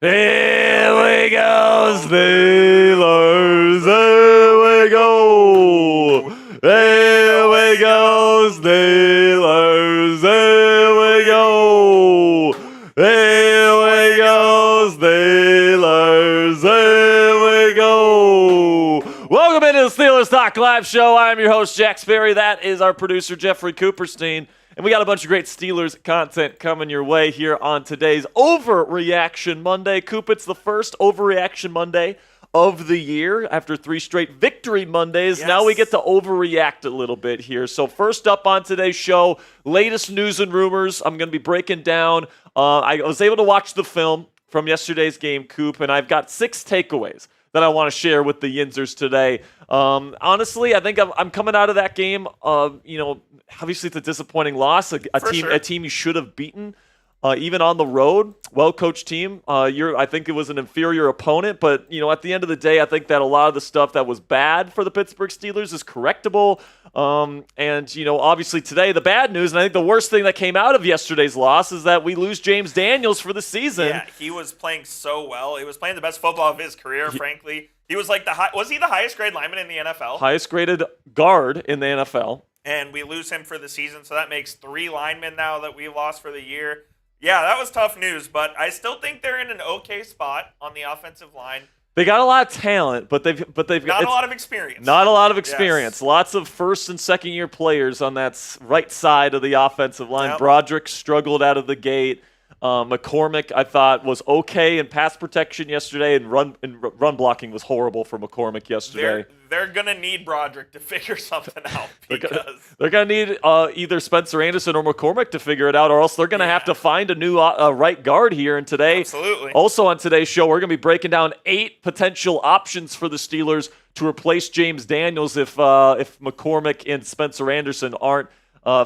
Here we go, Steelers. Here we go. Here we go, Steelers. Here we go. Here we go, Steelers. Here we go. Welcome into the Steelers Talk Live Show. I'm your host, Jack Sperry. That is our producer, Jeffrey Cooperstein. And we got a bunch of great Steelers content coming your way here on today's Overreaction Monday. Coop, it's the first Overreaction Monday of the year after 3 straight Victory Mondays. Yes. Now we get to overreact a little bit here. So first up on today's show, latest news and rumors. I'm going to be breaking down. I was able to watch the film from yesterday's game, Coop, and I've got 6 takeaways that I want to share with the Yinzers today. Honestly, I think I'm coming out of that game. Obviously it's a disappointing loss. A team you should have beaten, even on the road. Well-coached team. I think it was an inferior opponent, but at the end of the day, I think that a lot of the stuff that was bad for the Pittsburgh Steelers is correctable. Obviously today, the bad news, and I think the worst thing that came out of yesterday's loss is that we lose James Daniels for the season. Yeah, he was playing so well. He was playing the best football of his career, frankly. He was like was he the highest grade lineman in the NFL? Highest graded guard in the NFL. And we lose him for the season, so that makes 3 linemen now that we lost for the year. Yeah, that was tough news, but I still think they're in an okay spot on the offensive line. They got a lot of talent, but they've got a lot of experience. Not a lot of experience. Yes. Lots of first and second year players on that right side of the offensive line. Yep. Broderick struggled out of the gate. McCormick, I thought, was okay in pass protection yesterday, and run blocking was horrible for McCormick yesterday. They're gonna need Broderick to figure something out because they're gonna need either Spencer Anderson or McCormick to figure it out, or else they're gonna have to find a new right guard here. And today, absolutely. Also on today's show, we're gonna be breaking down 8 potential options for the Steelers to replace James Daniels if McCormick and Spencer Anderson aren't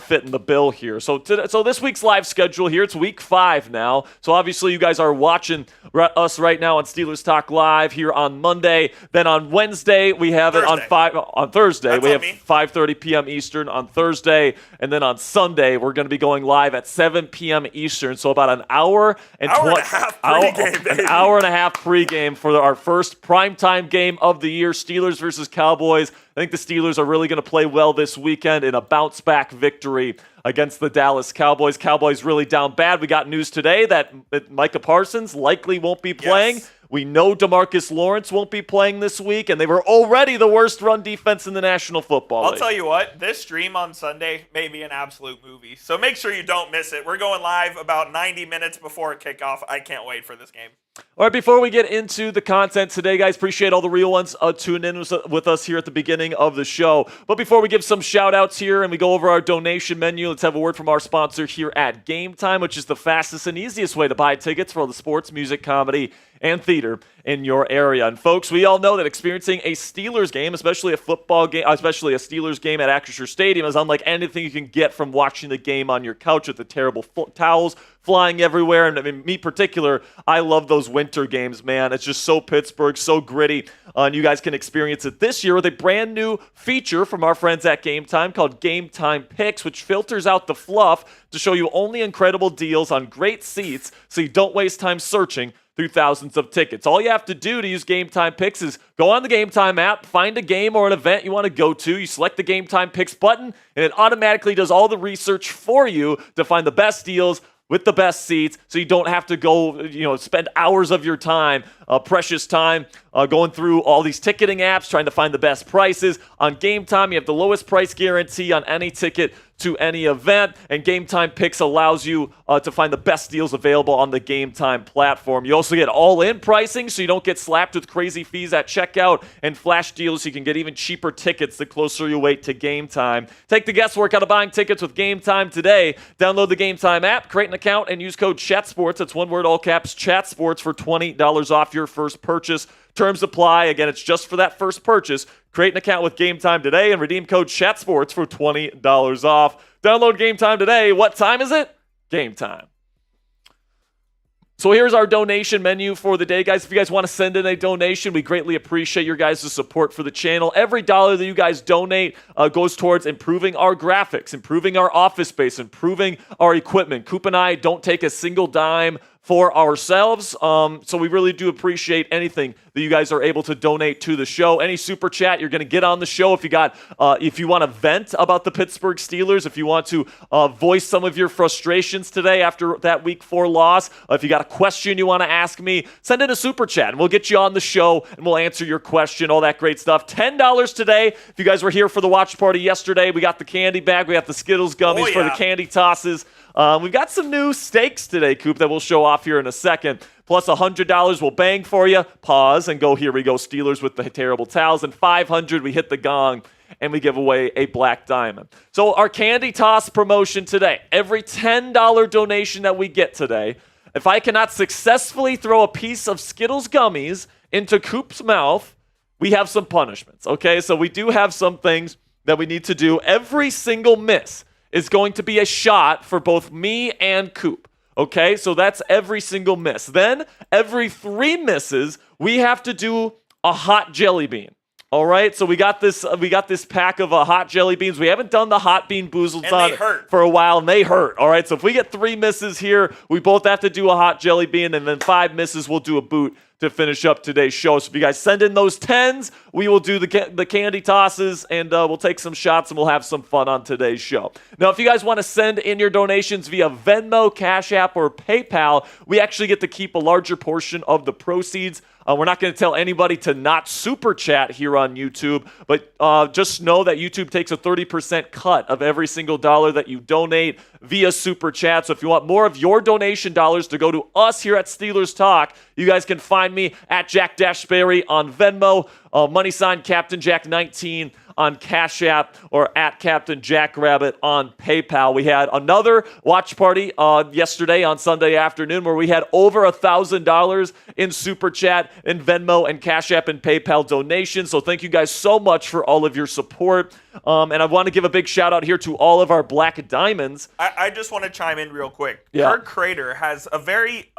fitting the bill here. So this week's live schedule here, it's week 5 now. So obviously you guys are watching us right now on Steelers Talk Live here on Monday. Then on Wednesday, we have it on Thursday. That's we have 5:30 p.m. Eastern on Thursday. And then on Sunday, we're going to be going live at 7 p.m. Eastern. So about an hour and a half pregame, baby. An hour and a half pregame for our first primetime game of the year, Steelers versus Cowboys. I think the Steelers are really going to play well this weekend in a bounce-back victory against the Dallas Cowboys. Cowboys really down bad. We got news today that Micah Parsons likely won't be playing. Yes. We know DeMarcus Lawrence won't be playing this week, and they were already the worst run defense in the National Football League. I'll tell you what, this stream on Sunday may be an absolute movie, so make sure you don't miss it. We're going live about 90 minutes before kickoff. I can't wait for this game. All right, before we get into the content today, guys, appreciate all the real ones tuning in with us here at the beginning of the show. But before we give some shout-outs here and we go over our donation menu, let's have a word from our sponsor here at Game Time, which is the fastest and easiest way to buy tickets for all the sports, music, comedy, and theater in your area. And folks, we all know that experiencing a Steelers game, especially a football game, especially a Steelers game at Acrisure Stadium, is unlike anything you can get from watching the game on your couch with the terrible towels flying everywhere. And I mean, me particular, I love those winter games, man. It's just so Pittsburgh, so gritty. And you guys can experience it this year with a brand new feature from our friends at Game Time called Game Time Picks, which filters out the fluff to show you only incredible deals on great seats so you don't waste time searching through thousands of tickets. All you have to do to use Game Time Picks is go on the Game Time app, find a game or an event you want to go to, you select the Game Time Picks button, and it automatically does all the research for you to find the best deals with the best seats, so you don't have to go, spend hours of your time, precious time, going through all these ticketing apps, trying to find the best prices. On Game Time, you have the lowest price guarantee on any ticket to any event, and Game Time Picks allows you to find the best deals available on the Game Time platform. You also get all-in pricing, so you don't get slapped with crazy fees at checkout, and flash deals so you can get even cheaper tickets the closer you wait to game time. Take the guesswork out of buying tickets with Game Time today. Download the Game Time app, create an account, and use code CHATSPORTS. That's one word, all caps, CHATSPORTS for $20 off your first purchase. Terms apply. Again, it's just for that first purchase. Create an account with Game Time today and redeem code CHATSPORTS for $20 off. Download Game Time today. What time is it? Game time. So here's our donation menu for the day, guys. If you guys want to send in a donation, we greatly appreciate your guys' support for the channel. Every dollar that you guys donate goes towards improving our graphics, improving our office space, improving our equipment. Coop and I don't take a single dime for ourselves. So we really do appreciate anything that you guys are able to donate to the show. Any super chat, you're going to get on the show. If you want to vent about the Pittsburgh Steelers, if you want to voice some of your frustrations today after that Week 4 loss, if you got a question you want to ask me, send in a super chat and we'll get you on the show and we'll answer your question, all that great stuff. $10 today. If you guys were here for the watch party yesterday, we got the candy bag, we got the Skittles gummies for the candy tosses. We've got some new steaks today, Coop, that we'll show off here in a second. Plus $100 we'll bang for you. Pause and go, here we go, Steelers with the terrible towels. And $500, we hit the gong and we give away a black diamond. So our candy toss promotion today, every $10 donation that we get today, if I cannot successfully throw a piece of Skittles gummies into Coop's mouth, we have some punishments, okay? So we do have some things that we need to do. Every single miss is going to be a shot for both me and Coop. Okay, so that's every single miss. Then every 3 misses, we have to do a hot jelly bean. All right, so we got this pack of hot jelly beans. We haven't done the hot bean boozles on for a while, and they hurt. All right, so if we get 3 misses here, we both have to do a hot jelly bean, and then 5 misses, we'll do a boot to finish up today's show. So if you guys send in those 10s, we will do the candy tosses, and we'll take some shots, and we'll have some fun on today's show. Now, if you guys want to send in your donations via Venmo, Cashapp, or PayPal, we actually get to keep a larger portion of the proceeds. We're not going to tell anybody to not super chat here on YouTube, but just know that YouTube takes a 30% cut of every single dollar that you donate via super chat. So if you want more of your donation dollars to go to us here at Steelers Talk, you guys can find me at Jack Sperry on Venmo, money sign Captain Jack 19 on Cash App, or at Captain Jack Rabbit on PayPal. We had another watch party yesterday on Sunday afternoon where we had over $1,000 in Super Chat and Venmo and Cash App and PayPal donations. So thank you guys so much for all of your support. And I want to give a big shout out here to all of our Black Diamonds. I just want to chime in real quick. Yeah. Kirk Crater has a very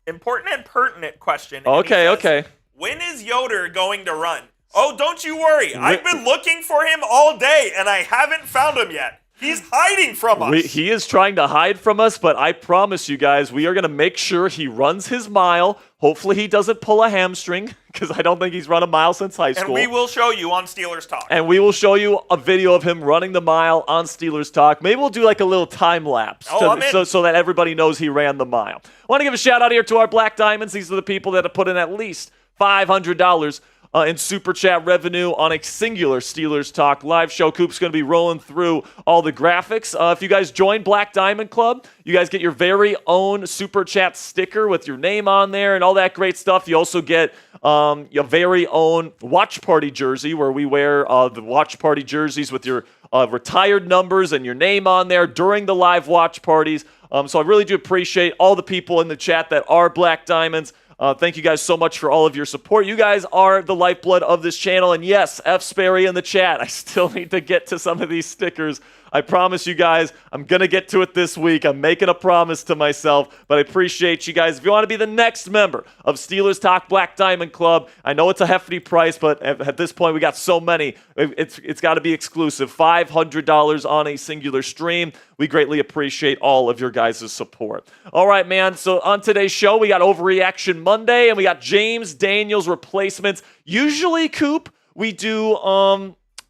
important and pertinent question. Okay. When is Yoder going to run? Oh, don't you worry. I've been looking for him all day, and I haven't found him yet. He's hiding from us. He is trying to hide from us, but I promise you guys, we are going to make sure he runs his mile. Hopefully he doesn't pull a hamstring, because I don't think he's run a mile since high school. And we will show you on Steelers Talk. And we will show you a video of him running the mile on Steelers Talk. Maybe we'll do like a little time lapse so that everybody knows he ran the mile. I want to give a shout out here to our Black Diamonds. These are the people that have put in at least $500 in Super Chat revenue on a singular Steelers Talk live show. Coop's going to be rolling through all the graphics. If you guys join Black Diamond Club, you guys get your very own Super Chat sticker with your name on there and all that great stuff. You also get your very own watch party jersey, where we wear the watch party jerseys with your retired numbers and your name on there during the live watch parties. So I really do appreciate all the people in the chat that are Black Diamonds. Thank you guys so much for all of your support. You guys are the lifeblood of this channel. And yes, F. Sperry in the chat. I still need to get to some of these stickers. I promise you guys, I'm going to get to it this week. I'm making a promise to myself, but I appreciate you guys. If you want to be the next member of Steelers Talk Black Diamond Club, I know it's a hefty price, but at this point, we got so many. It's got to be exclusive. $500 on a singular stream. We greatly appreciate all of your guys' support. All right, man. So on today's show, we got Overreaction Monday, and we got James Daniels replacements. Usually, Coop, we do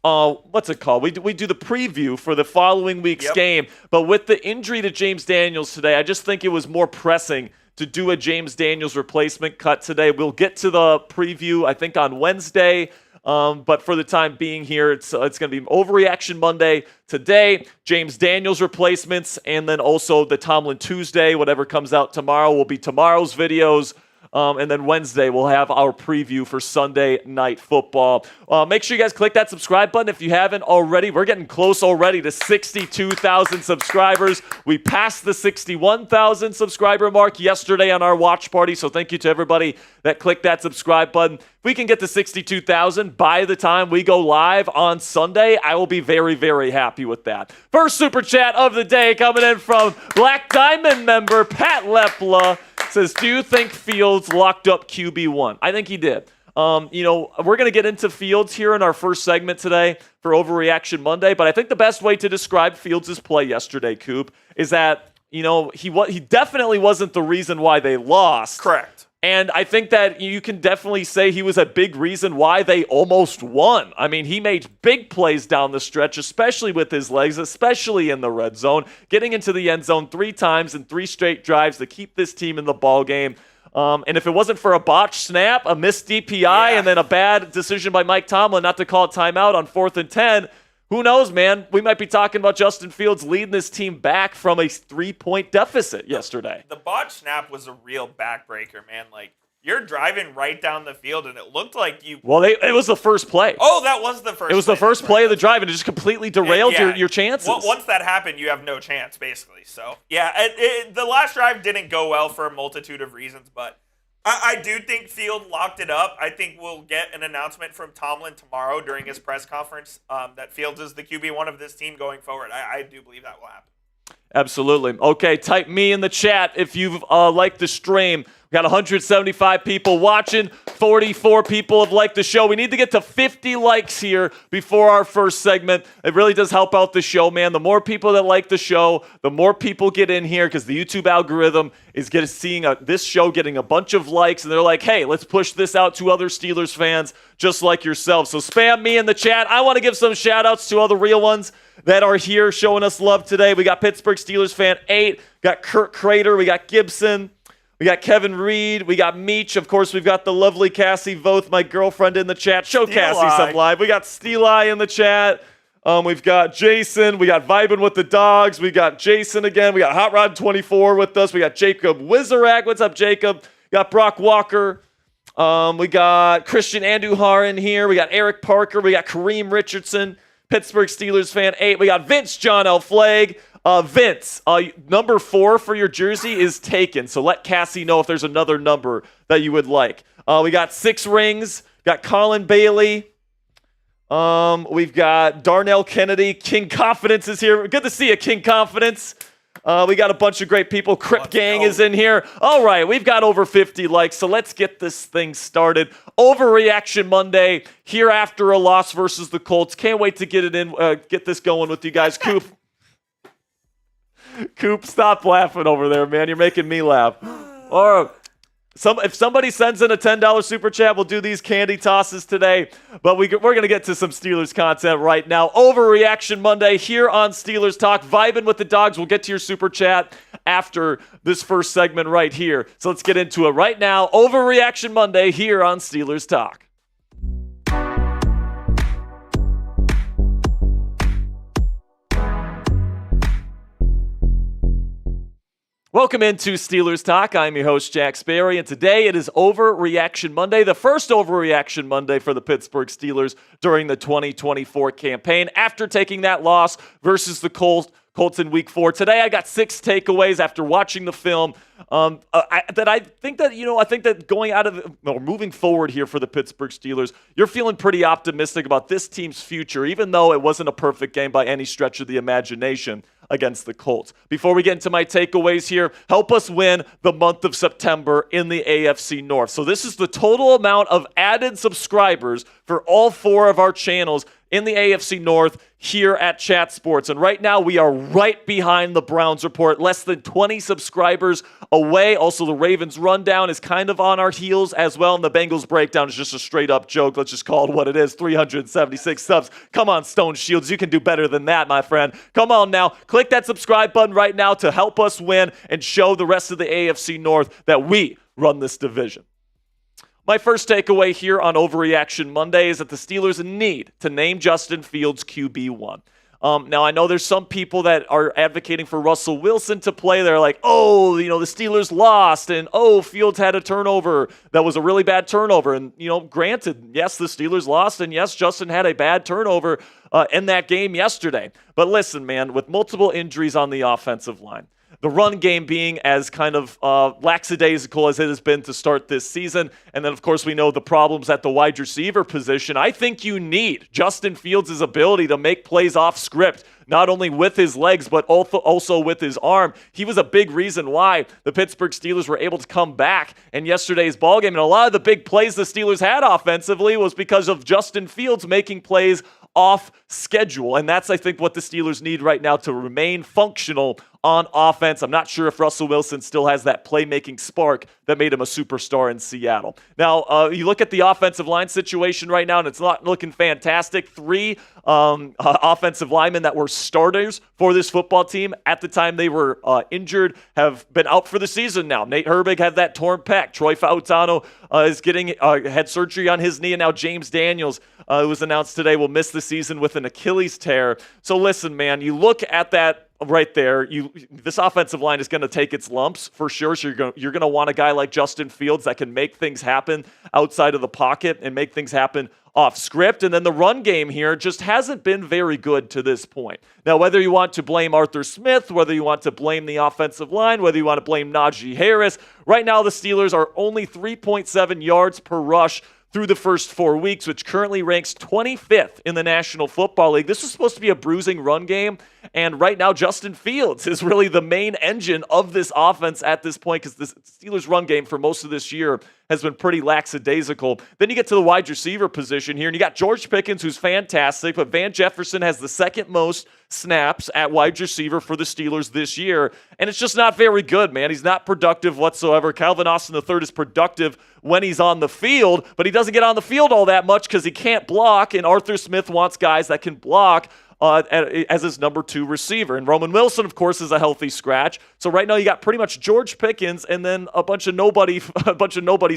what's it called? We do the preview for the following week's game, but with the injury to James Daniels today, I just think it was more pressing to do a James Daniels replacement cut today. We'll get to the preview, I think, on Wednesday, but for the time being here, it's going to be Overreaction Monday today, James Daniels replacements, and then also the Tomlin Tuesday. Whatever comes out tomorrow will be tomorrow's videos. And then Wednesday, we'll have our preview for Sunday Night Football. Make sure you guys click that subscribe button if you haven't already. We're getting close already to 62,000 subscribers. We passed the 61,000 subscriber mark yesterday on our watch party, so thank you to everybody that clicked that subscribe button. If we can get to 62,000 by the time we go live on Sunday, I will be very, very happy with that. First Super Chat of the day coming in from Black Diamond member Pat Lepla. Says, do you think Fields locked up QB1? I think he did. We're going to get into Fields here in our first segment today for Overreaction Monday, but I think the best way to describe Fields' play yesterday, Coop, is that he definitely wasn't the reason why they lost. Correct. And I think that you can definitely say he was a big reason why they almost won. I mean, he made big plays down the stretch, especially with his legs, especially in the red zone, getting into the end zone 3 times in 3 straight drives to keep this team in the ball game. And if it wasn't for a botched snap, a missed DPI, and then a bad decision by Mike Tomlin not to call a timeout on 4th and 10, who knows, man? We might be talking about Justin Fields leading this team back from a 3-point deficit yesterday. The botched snap was a real backbreaker, man. Like, you're driving right down the field, and it looked like you... Well, it was the first play. Oh, that was the first play. It was the first play of the drive, and it just completely derailed your chances. Once that happened, you have no chance, basically. So, yeah, the last drive didn't go well for a multitude of reasons, but... I do think Field locked it up. I think we'll get an announcement from Tomlin tomorrow during his press conference that Fields is the QB1 of this team going forward. I do believe that will happen. Absolutely. Okay, type me in the chat if you've liked the stream. We got 175 people watching. 44 people have liked the show. We need to get to 50 likes here before our first segment. It really does help out the show, man. The more people that like the show, the more people get in here because the YouTube algorithm is seeing this show getting a bunch of likes, and they're like, hey, let's push this out to other Steelers fans just like yourself. So spam me in the chat. I want to give some shout-outs to all the real ones that are here showing us love today. We got Pittsburgh Steelers fan 8, got Kurt Crater, we got Gibson, we got Kevin Reed, we got Meech. Of course, we've got the lovely Cassie Voth, my girlfriend, in the chat. Show Cassie some live. We got Steeli in the chat. We've got Jason. We got Vibin' with the Dogs. We got Jason again. We got Hot Rod 24 with us. We got Jacob Wizarak. What's up, Jacob? We got Brock Walker. We got Christian Andujar in here. We got Eric Parker. We got Kareem Richardson, Pittsburgh Steelers fan 8. We got Vince John L. Flagg. Vince, number 4 for your jersey is taken, so let Cassie know if there's another number that you would like. We got 6 rings. Got Colin Bailey. We've got Darnell Kennedy. King Confidence is here. Good to see you, King Confidence. We got a bunch of great people. Crip Gang is in here. All right, we've got over 50 likes, so let's get this thing started. Overreaction Monday here after a loss versus the Colts. Can't wait to get this going with you guys. Coop, stop laughing over there, man. You're making me laugh. Or if somebody sends in a $10 super chat, we'll do these candy tosses today. But we're going to get to some Steelers content right now. Overreaction Monday here on Steelers Talk. Vibing with the Dogs. We'll get to your super chat after this first segment right here. So let's get into it right now. Overreaction Monday here on Steelers Talk. Welcome into Steelers Talk. I'm your host, Jack Sperry, and today it is Overreaction Monday, the first Overreaction Monday for the Pittsburgh Steelers during the 2024 campaign after taking that loss versus the Colts in Week 4. Today I got 6 takeaways after watching the film I think that going out of or moving forward here for the Pittsburgh Steelers, you're feeling pretty optimistic about this team's future, even though it wasn't a perfect game by any stretch of the imagination against the Colts. Before we get into my takeaways here, help us win the month of September in the AFC North. So this is the total amount of added subscribers for all 4 of our channels in the AFC North here at Chat Sports. And right now we are right behind the Browns Report, less than 20 subscribers away. Also, the Ravens Rundown is kind of on our heels as well. And the Bengals Breakdown is just a straight up joke. Let's just call it what it is. 376 subs. Come on, Stone Shields. You can do better than that, my friend. Come on now. Click that subscribe button right now to help us win and show the rest of the AFC North that we run this division. My first takeaway here on Overreaction Monday is that the Steelers need to name Justin Fields QB1. Now, I know there's some people that are advocating for Russell Wilson to play. They're like, the Steelers lost, and Fields had a turnover that was a really bad turnover. And, granted, yes, the Steelers lost, and yes, Justin had a bad turnover in that game yesterday. But listen, man, with multiple injuries on the offensive line, the run game being as kind of lackadaisical as it has been to start this season. And then, of course, we know the problems at the wide receiver position. I think you need Justin Fields' ability to make plays off script, not only with his legs, but also with his arm. He was a big reason why the Pittsburgh Steelers were able to come back in yesterday's ballgame. And a lot of the big plays the Steelers had offensively was because of Justin Fields making plays off schedule. And that's, I think, what the Steelers need right now to remain functional on offense. I'm not sure if Russell Wilson still has that playmaking spark that made him a superstar in Seattle. Now, you look at the offensive line situation right now, and it's not looking fantastic. 3 offensive linemen that were starters for this football team at the time they were injured have been out for the season now. Nate Herbig had that torn pec. Troy Fautano is getting had surgery on his knee, and now James Daniels, it was announced today, will miss the season with an Achilles tear. So listen, man, you look at that right there, this offensive line is going to take its lumps for sure. So you're going to want a guy like Justin Fields that can make things happen outside of the pocket and make things happen off script. And then the run game here just hasn't been very good to this point. Now, whether you want to blame Arthur Smith, whether you want to blame the offensive line, whether you want to blame Najee Harris, right now the Steelers are only 3.7 yards per rush through the first 4 weeks, which currently ranks 25th in the National Football League. This is supposed to be a bruising run game, and right now Justin Fields is really the main engine of this offense at this point because the Steelers' run game for most of this year has been pretty lackadaisical. Then you get to the wide receiver position here, and you got George Pickens, who's fantastic, but Van Jefferson has the second most snaps at wide receiver for the Steelers this year, and it's just not very good, man. He's not productive whatsoever. Calvin Austin III is productive when he's on the field, but he doesn't get on the field all that much because he can't block, and Arthur Smith wants guys that can block as his number 2 receiver. And Roman Wilson, of course, is a healthy scratch. So right now you got pretty much George Pickens and then a bunch of nobodies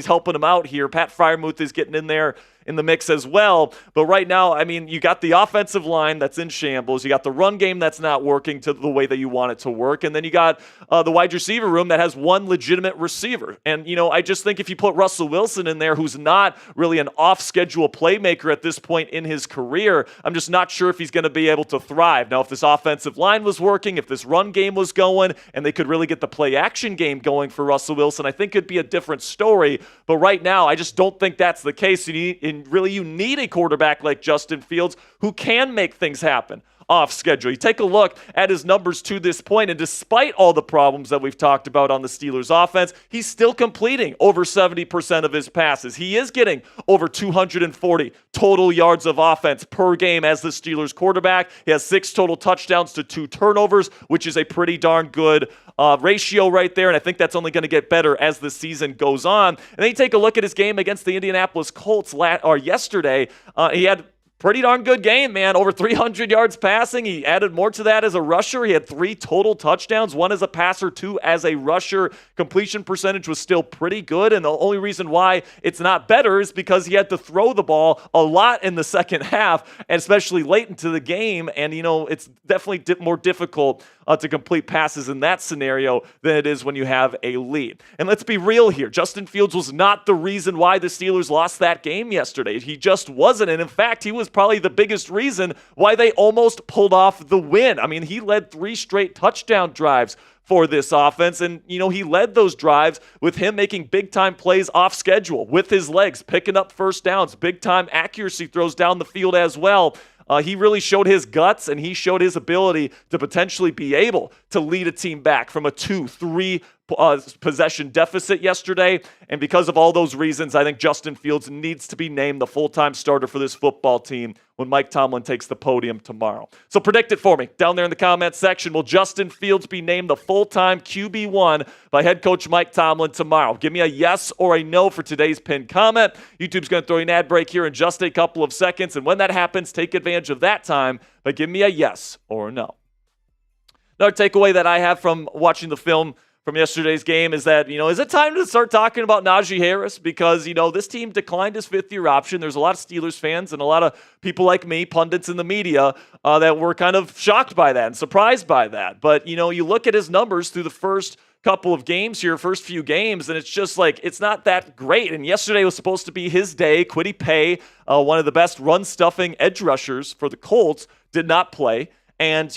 helping him out here. Pat Freiermuth is getting in there in the mix as well. But right now, I mean, you got the offensive line that's in shambles. You got the run game that's not working to the way that you want it to work. And then you got the wide receiver room that has one legitimate receiver. And, I just think if you put Russell Wilson in there, who's not really an off-schedule playmaker at this point in his career, I'm just not sure if he's going to be able to thrive. Now, if this offensive line was working, if this run game was going, and they could really get the play-action game going for Russell Wilson, I think it'd be a different story. But right now, I just don't think that's the case. You need a quarterback like Justin Fields who can make things happen off schedule. You take a look at his numbers to this point, and despite all the problems that we've talked about on the Steelers offense, he's still completing over 70% of his passes. He is getting over 240 total yards of offense per game as the Steelers quarterback. He has 6 total touchdowns to 2 turnovers, which is a pretty darn good ratio right there, and I think that's only going to get better as the season goes on. And then you take a look at his game against the Indianapolis Colts yesterday. He had pretty darn good game, man. Over 300 yards passing. He added more to that as a rusher. He had 3 total touchdowns, 1 as a passer, 2 as a rusher. Completion percentage was still pretty good, and the only reason why it's not better is because he had to throw the ball a lot in the second half, and especially late into the game, and it's definitely more difficult to complete passes in that scenario than it is when you have a lead. And let's be real here. Justin Fields was not the reason why the Steelers lost that game yesterday. He just wasn't, and in fact, he was probably the biggest reason why they almost pulled off the win. I mean, he led 3 straight touchdown drives for this offense, and he led those drives with him making big-time plays off schedule with his legs, picking up first downs, big-time accuracy throws down the field as well. He really showed his guts, and he showed his ability to potentially be able to lead a team back from a 2-3 possession deficit yesterday. And because of all those reasons, I think Justin Fields needs to be named the full-time starter for this football team when Mike Tomlin takes the podium tomorrow. So predict it for me down there in the comments section. Will Justin Fields be named the full-time QB1 by head coach Mike Tomlin tomorrow? Give me a yes or a no for today's pinned comment. YouTube's going to throw you an ad break here in just a couple of seconds. And when that happens, take advantage of that time by giving me a yes or a no. Another takeaway that I have from watching the film from yesterday's game is that, is it time to start talking about Najee Harris? Because, this team declined his 5th-year option. There's a lot of Steelers fans and a lot of people like me, pundits in the media, that were kind of shocked by that and surprised by that. But, you look at his numbers through the first couple of games here, first few games, and it's just like, it's not that great. And yesterday was supposed to be his day. Kwity Paye, one of the best run-stuffing edge rushers for the Colts, did not play. And,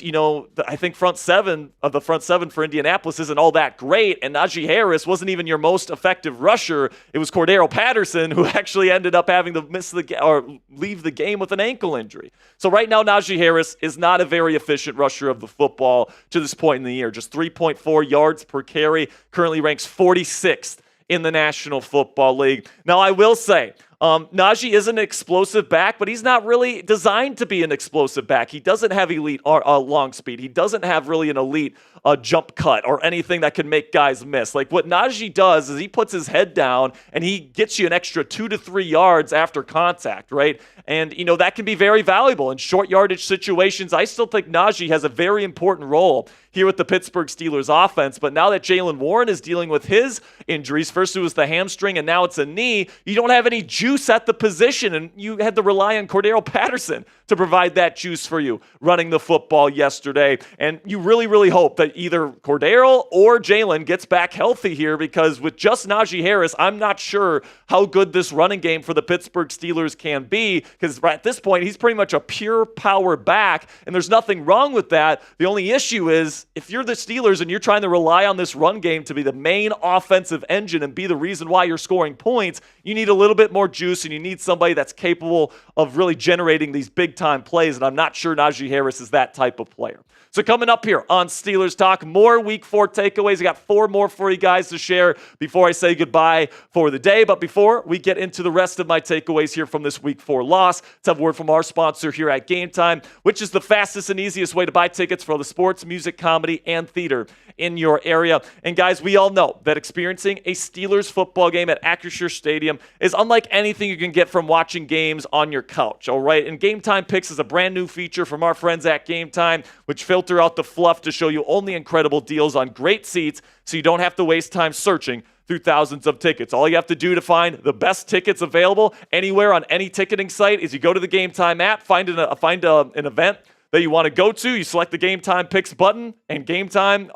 I think front seven for Indianapolis isn't all that great. And Najee Harris wasn't even your most effective rusher. It was Cordero Patterson who actually ended up having to leave the game with an ankle injury. So right now, Najee Harris is not a very efficient rusher of the football to this point in the year. Just 3.4 yards per carry. Currently ranks 46th in the National Football League. Now, I will say, Najee is an explosive back, but he's not really designed to be an explosive back. He doesn't have elite long speed. He doesn't have really an elite a jump cut or anything that can make guys miss. Like what Najee does is he puts his head down and he gets you an extra 2 to 3 yards after contact, right? And, that can be very valuable in short yardage situations. I still think Najee has a very important role here with the Pittsburgh Steelers offense. But now that Jaylen Warren is dealing with his injuries, first it was the hamstring and now it's a knee, you don't have any juice at the position. And you had to rely on Cordero Patterson to provide that juice for you running the football yesterday. And you really, really hope that either Cordero or Jaylen gets back healthy here, because with just Najee Harris, I'm not sure how good this running game for the Pittsburgh Steelers can be, because at this point, he's pretty much a pure power back, and there's nothing wrong with that. The only issue is if you're the Steelers and you're trying to rely on this run game to be the main offensive engine and be the reason why you're scoring points, you need a little bit more juice and you need somebody that's capable of really generating these big-time plays, and I'm not sure Najee Harris is that type of player. So coming up here on Steelers Talk, more Week 4 takeaways. I got 4 more for you guys to share before I say goodbye for the day. But before we get into the rest of my takeaways here from this Week 4 loss, let's have a word from our sponsor here at Game Time, which is the fastest and easiest way to buy tickets for all the sports, music, comedy, and theater in your area. And guys, we all know that experiencing a Steelers football game at Acrisure Stadium is unlike anything you can get from watching games on your couch, all right? And Game Time Picks is a brand new feature from our friends at Game Time, which filter out the fluff to show you only incredible deals on great seats so you don't have to waste time searching through thousands of tickets. All you have to do to find the best tickets available anywhere on any ticketing site is you go to the Game Time app, find an event that you want to go to, you select the Game Time Picks button, and Game Time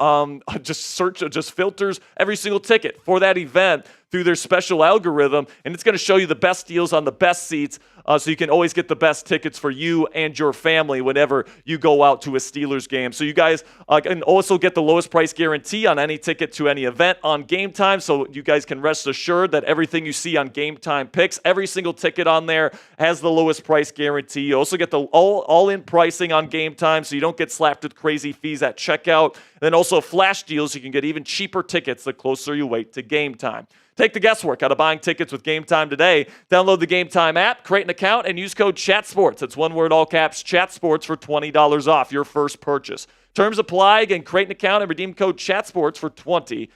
just filters every single ticket for that event through their special algorithm, and it's going to show you the best deals on the best seats, so you can always get the best tickets for you and your family whenever you go out to a Steelers game. So you guys can also get the lowest price guarantee on any ticket to any event on Game Time, so you guys can rest assured that everything you see on Game Time Picks, every single ticket on there has the lowest price guarantee. You also get the all-in pricing on Game Time, so you don't get slapped with crazy fees at checkout. And then also flash deals, you can get even cheaper tickets the closer you wait to game time. Take the guesswork out of buying tickets with Game Time today. Download the Game Time app, create an account, and use code CHATSPORTS. That's one word, all caps, CHATSPORTS for $20 off your first purchase. Terms apply. Again, create an account and redeem code CHATSPORTS for $20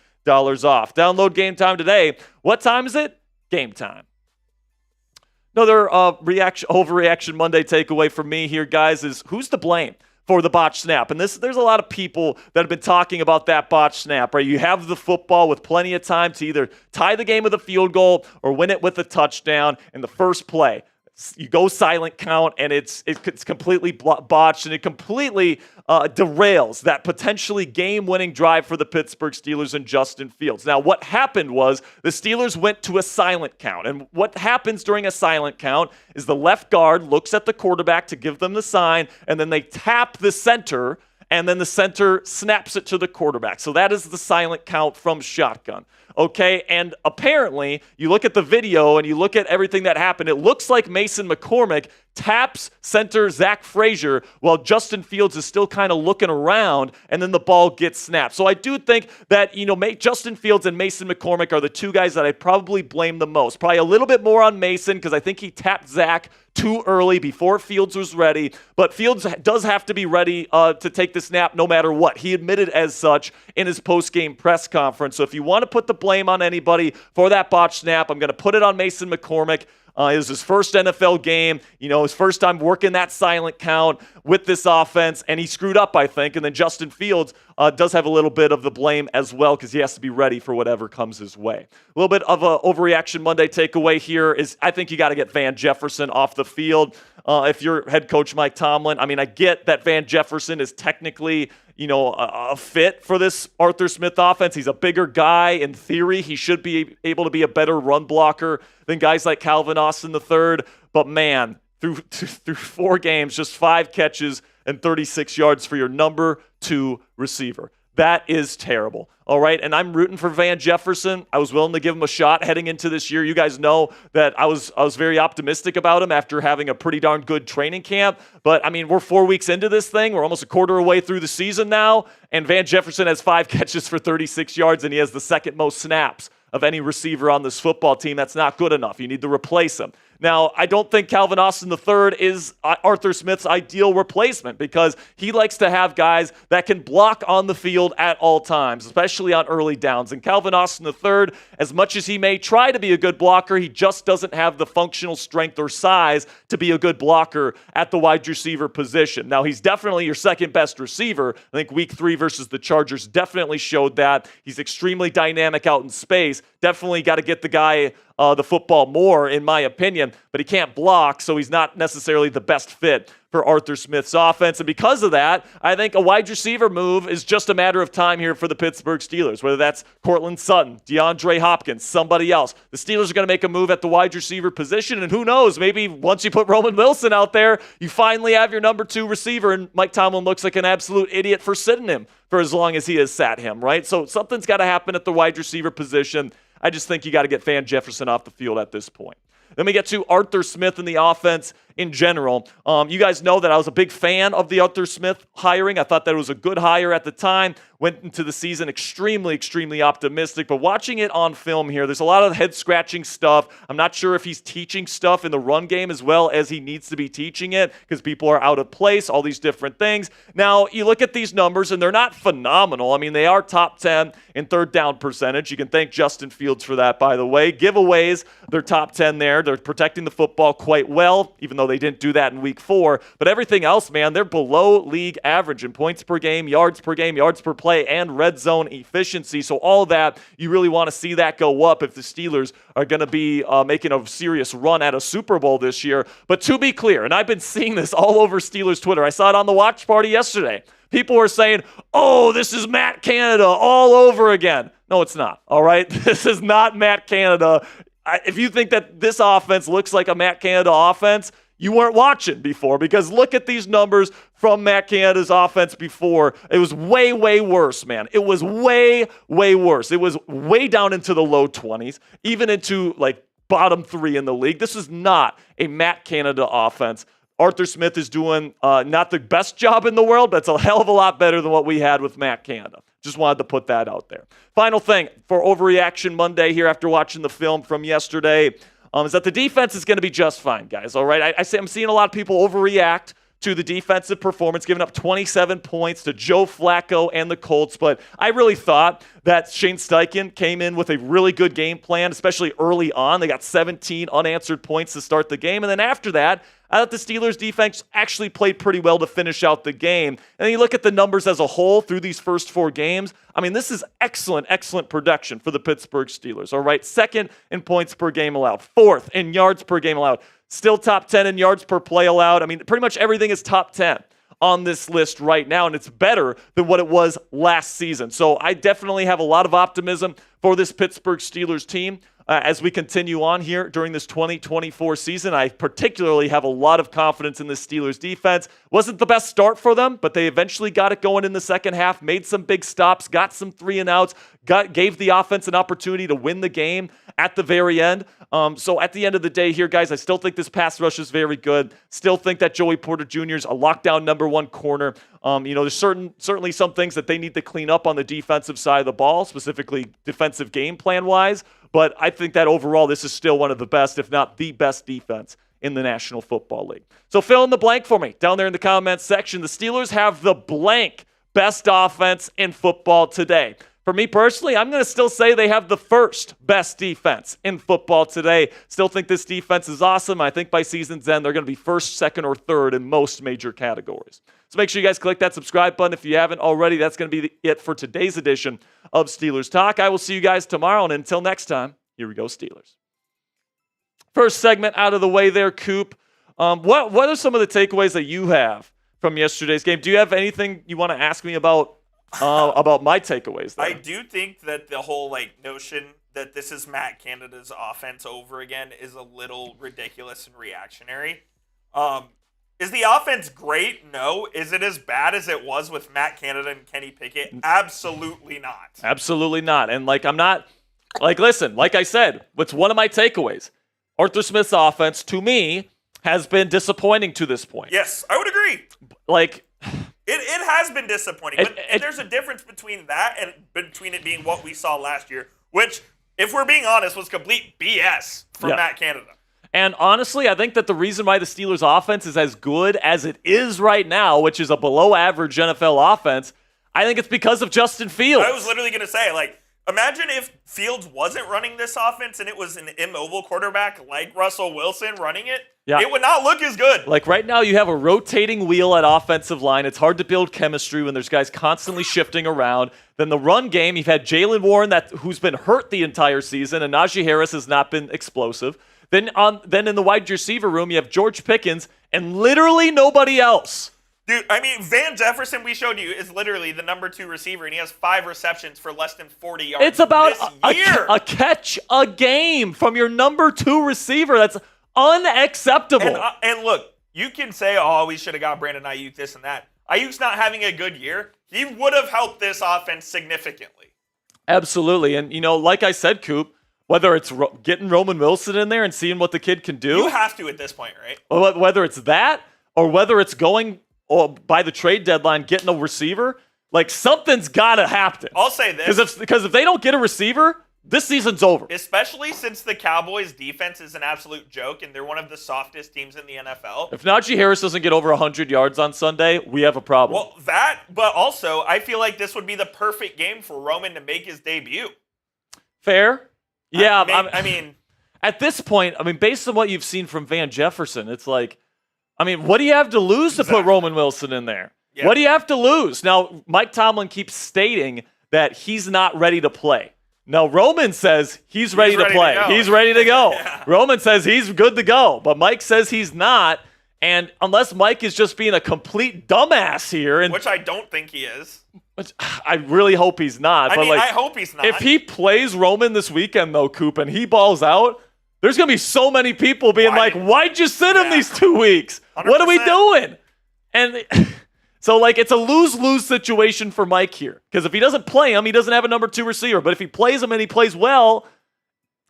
off. Download Game Time today. What time is it? Game time. Another overreaction Monday takeaway from me here, guys, is who's to blame for the botched snap? And there's a lot of people that have been talking about that botched snap, right? You have the football with plenty of time to either tie the game with a field goal or win it with a touchdown in the first play. You go silent count, and it's completely botched, and it completely derails that potentially game-winning drive for the Pittsburgh Steelers and Justin Fields. Now, what happened was the Steelers went to a silent count, and what happens during a silent count is the left guard looks at the quarterback to give them the sign, and then they tap the center, and then the center snaps it to the quarterback. So that is the silent count from shotgun. Okay, and apparently, you look at the video and you look at everything that happened, it looks like Mason McCormick taps center Zach Frazier while Justin Fields is still kind of looking around, and then the ball gets snapped. So I do think that, Justin Fields and Mason McCormick are the two guys that I probably blame the most. Probably a little bit more on Mason because I think he tapped Zach too early before Fields was ready, but Fields does have to be ready to take the snap no matter what. He admitted as such in his post-game press conference. So if you want to put the blame on anybody for that botched snap, I'm going to put it on Mason McCormick. It was his first NFL game, his first time working that silent count with this offense, and he screwed up, I think. And then Justin Fields does have a little bit of the blame as well because he has to be ready for whatever comes his way. A little bit of an overreaction Monday takeaway here is I think you got to get Van Jefferson off the field. If you're head coach Mike Tomlin, I get that Van Jefferson is technically a fit for this Arthur Smith offense. He's a bigger guy. In theory, he should be able to be a better run blocker than guys like Calvin Austin III. But man, through 4 games, just 5 catches and 36 yards for your number 2 receiver. That is terrible. All right, and I'm rooting for Van Jefferson. I was willing to give him a shot heading into this year. You guys know that I was very optimistic about him after having a pretty darn good training camp. But, we're 4 weeks into this thing. We're almost a quarter away through the season now, and Van Jefferson has 5 catches for 36 yards, and he has the second most snaps of any receiver on this football team. That's not good enough. You need to replace him. Now, I don't think Calvin Austin III is Arthur Smith's ideal replacement because he likes to have guys that can block on the field at all times, especially on early downs. And Calvin Austin III, as much as he may try to be a good blocker, he just doesn't have the functional strength or size to be a good blocker at the wide receiver position. Now, he's definitely your second best receiver. I think week 3 versus the Chargers definitely showed that. He's extremely dynamic out in space. Definitely got to get the guy the football more, in my opinion, but he can't block, so he's not necessarily the best fit for Arthur Smith's offense. And because of that, I think a wide receiver move is just a matter of time here for the Pittsburgh Steelers, whether that's Cortland Sutton, DeAndre Hopkins, somebody else. The Steelers are going to make a move at the wide receiver position, and who knows, maybe once you put Roman Wilson out there, you finally have your number 2 receiver, and Mike Tomlin looks like an absolute idiot for sitting him for as long as he has sat him, right? So something's got to happen at the wide receiver position. I just think you got to get Van Jefferson off the field at this point. Then we get to Arthur Smith and the offense in general. You guys know that I was a big fan of the Arthur Smith hiring. I thought that it was a good hire at the time. Went into the season extremely, extremely optimistic. But watching it on film here, there's a lot of head-scratching stuff. I'm not sure if he's teaching stuff in the run game as well as he needs to be teaching it because people are out of place, all these different things. Now, you look at these numbers, and they're not phenomenal. I mean, they are top 10 in third down percentage. You can thank Justin Fields for that, by the way. Giveaways, they're top 10 there. They're protecting the football quite well, even though they didn't do that in week 4. But everything else, man, they're below league average in points per game, yards per play, and red zone efficiency. So all that, you really want to see that go up if the Steelers are going to be making a serious run at a Super Bowl this year. But to be clear, and I've been seeing this all over Steelers Twitter. I saw it on the watch party yesterday. People were saying, oh, this is Matt Canada all over again. No, it's not, all right? This is not Matt Canada. If you think that this offense looks like a Matt Canada offense, you weren't watching before, because look at these numbers from Matt Canada's offense before. It was way, way worse, man. It was way, way worse. It was way down into the low 20s, even into like bottom 3 in the league. This is not a Matt Canada offense. Arthur Smith is doing not the best job in the world, but it's a hell of a lot better than what we had with Matt Canada. Just wanted to put that out there. Final thing for Overreaction Monday here after watching the film from yesterday is that the defense is going to be just fine, guys, all right? I'm seeing a lot of people overreact to the defensive performance, giving up 27 points to Joe Flacco and the Colts, but I really thought that Shane Steichen came in with a really good game plan, especially early on. They got 17 unanswered points to start the game, and then after that, I thought the Steelers' defense actually played pretty well to finish out the game. And you look at the numbers as a whole through these first 4 games. I mean, this is excellent, excellent production for the Pittsburgh Steelers, all right? Second in points per game allowed. 4th in yards per game allowed. Still top 10 in yards per play allowed. I mean, pretty much everything is top 10 on this list right now, and it's better than what it was last season. So I definitely have a lot of optimism for this Pittsburgh Steelers team. As we continue on here during this 2024 season, I particularly have a lot of confidence in the Steelers defense. Wasn't the best start for them, but they eventually got it going in the second half, made some big stops, got some 3-and-outs, gave the offense an opportunity to win the game at the very end. So at the end of the day here, guys, I still think this pass rush is very good. Still think that Joey Porter Jr. is a lockdown number 1 corner. There's certainly some things that they need to clean up on the defensive side of the ball, specifically defensive game plan-wise. But I think that overall, this is still one of the best, if not the best defense in the National Football League. So fill in the blank for me down there in the comments section. The Steelers have the blank best offense in football today. For me personally, I'm going to still say they have the first best defense in football today. Still think this defense is awesome. I think by season's end, they're going to be first, second, or third in most major categories. So make sure you guys click that subscribe button if you haven't already. That's going to be it for today's edition of Steelers Talk. I will see you guys tomorrow, and until next time, here we go, Steelers. First segment out of the way there, Coop. What are some of the takeaways that you have from yesterday's game? Do you have anything you want to ask me about my takeaways there? I do think that the whole notion that this is Matt Canada's offense over again is a little ridiculous and reactionary. Is the offense great? No. Is it as bad as it was with Matt Canada and Kenny Pickett? Absolutely not. Absolutely not. And I'm not listen, like I said, what's one of my takeaways? Arthur Smith's offense, to me, has been disappointing to this point. Yes, I would agree. It has been disappointing, but there's a difference between that and between it being what we saw last year, which, if we're being honest, was complete BS from Matt Canada. And honestly, I think that the reason why the Steelers offense is as good as it is right now, which is a below average NFL offense, I think it's because of Justin Fields. I was literally going to say, like, imagine if Fields wasn't running this offense and it was an immobile quarterback like Russell Wilson running it. Yeah. It would not look as good. Like right now, you have a rotating wheel at offensive line. It's hard to build chemistry when there's guys constantly shifting around. Then the run game, you've had Jaylen Warren who's been hurt the entire season, and Najee Harris has not been explosive. Then in the wide receiver room, you have George Pickens and literally nobody else. Dude, I mean, Van Jefferson, we showed you, is literally the number 2 receiver, and he has 5 receptions for less than 40 yards. It's about a catch a game from your number 2 receiver. That's unacceptable. And look, you can say, oh, we should have got Brandon Ayuk, this and that. Ayuk's not having a good year. He would have helped this offense significantly. Absolutely. And, like I said, Coop, whether it's getting Roman Wilson in there and seeing what the kid can do. You have to at this point, right? Whether it's that or whether it's going by the trade deadline, getting a receiver, like something's got to happen. I'll say this. Because if they don't get a receiver, this season's over. Especially since the Cowboys' defense is an absolute joke and they're one of the softest teams in the NFL. If Najee Harris doesn't get over 100 yards on Sunday, we have a problem. Well, but also, I feel like this would be the perfect game for Roman to make his debut. Fair. Yeah. I mean, at this point, based on what you've seen from Van Jefferson, it's like, what do you have to lose to put Roman Wilson in there? Yeah. What do you have to lose? Now, Mike Tomlin keeps stating that he's not ready to play. Now, Roman says he's ready to play. He's ready to go. Yeah. Roman says he's good to go, but Mike says he's not. And unless Mike is just being a complete dumbass here, which I don't think he is. I really hope he's not. I hope he's not. If he plays Roman this weekend, though, Coop, and he balls out, there's going to be so many people being why'd you sit him these 2 weeks? 100%. What are we doing? And so, it's a lose-lose situation for Mike here. Because if he doesn't play him, he doesn't have a number 2 receiver. But if he plays him and he plays well,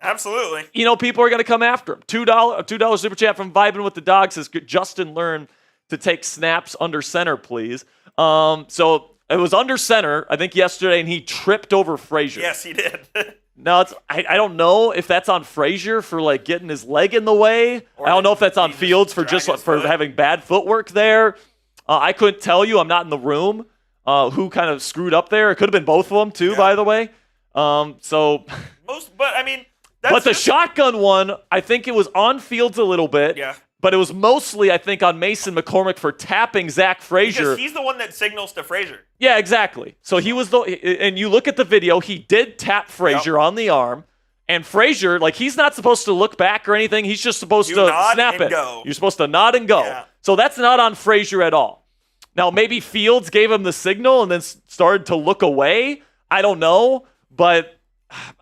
absolutely. People are going to come after him. $2 super chat from Vibin' with the Dog says, Justin, learn to take snaps under center, please. So it was under center, I think, yesterday, and he tripped over Frazier. Yes, he did. Now, I don't know if that's on Frazier for getting his leg in the way. I don't know if that's on Fields for having bad footwork there. I couldn't tell you. I'm not in the room. Who kind of screwed up there? It could have been both of them too, by the way. But the shotgun one, I think it was on Fields a little bit. Yeah. But it was mostly, I think, on Mason McCormick for tapping Zach Frazier. Because he's the one that signals to Frazier. Yeah, exactly. So he was and you look at the video, he did tap Frazier on the arm. And Frazier, he's not supposed to look back or anything. He's just supposed to snap it. Go. You're supposed to nod and go. Yeah. So that's not on Frazier at all. Now, maybe Fields gave him the signal and then started to look away. I don't know. But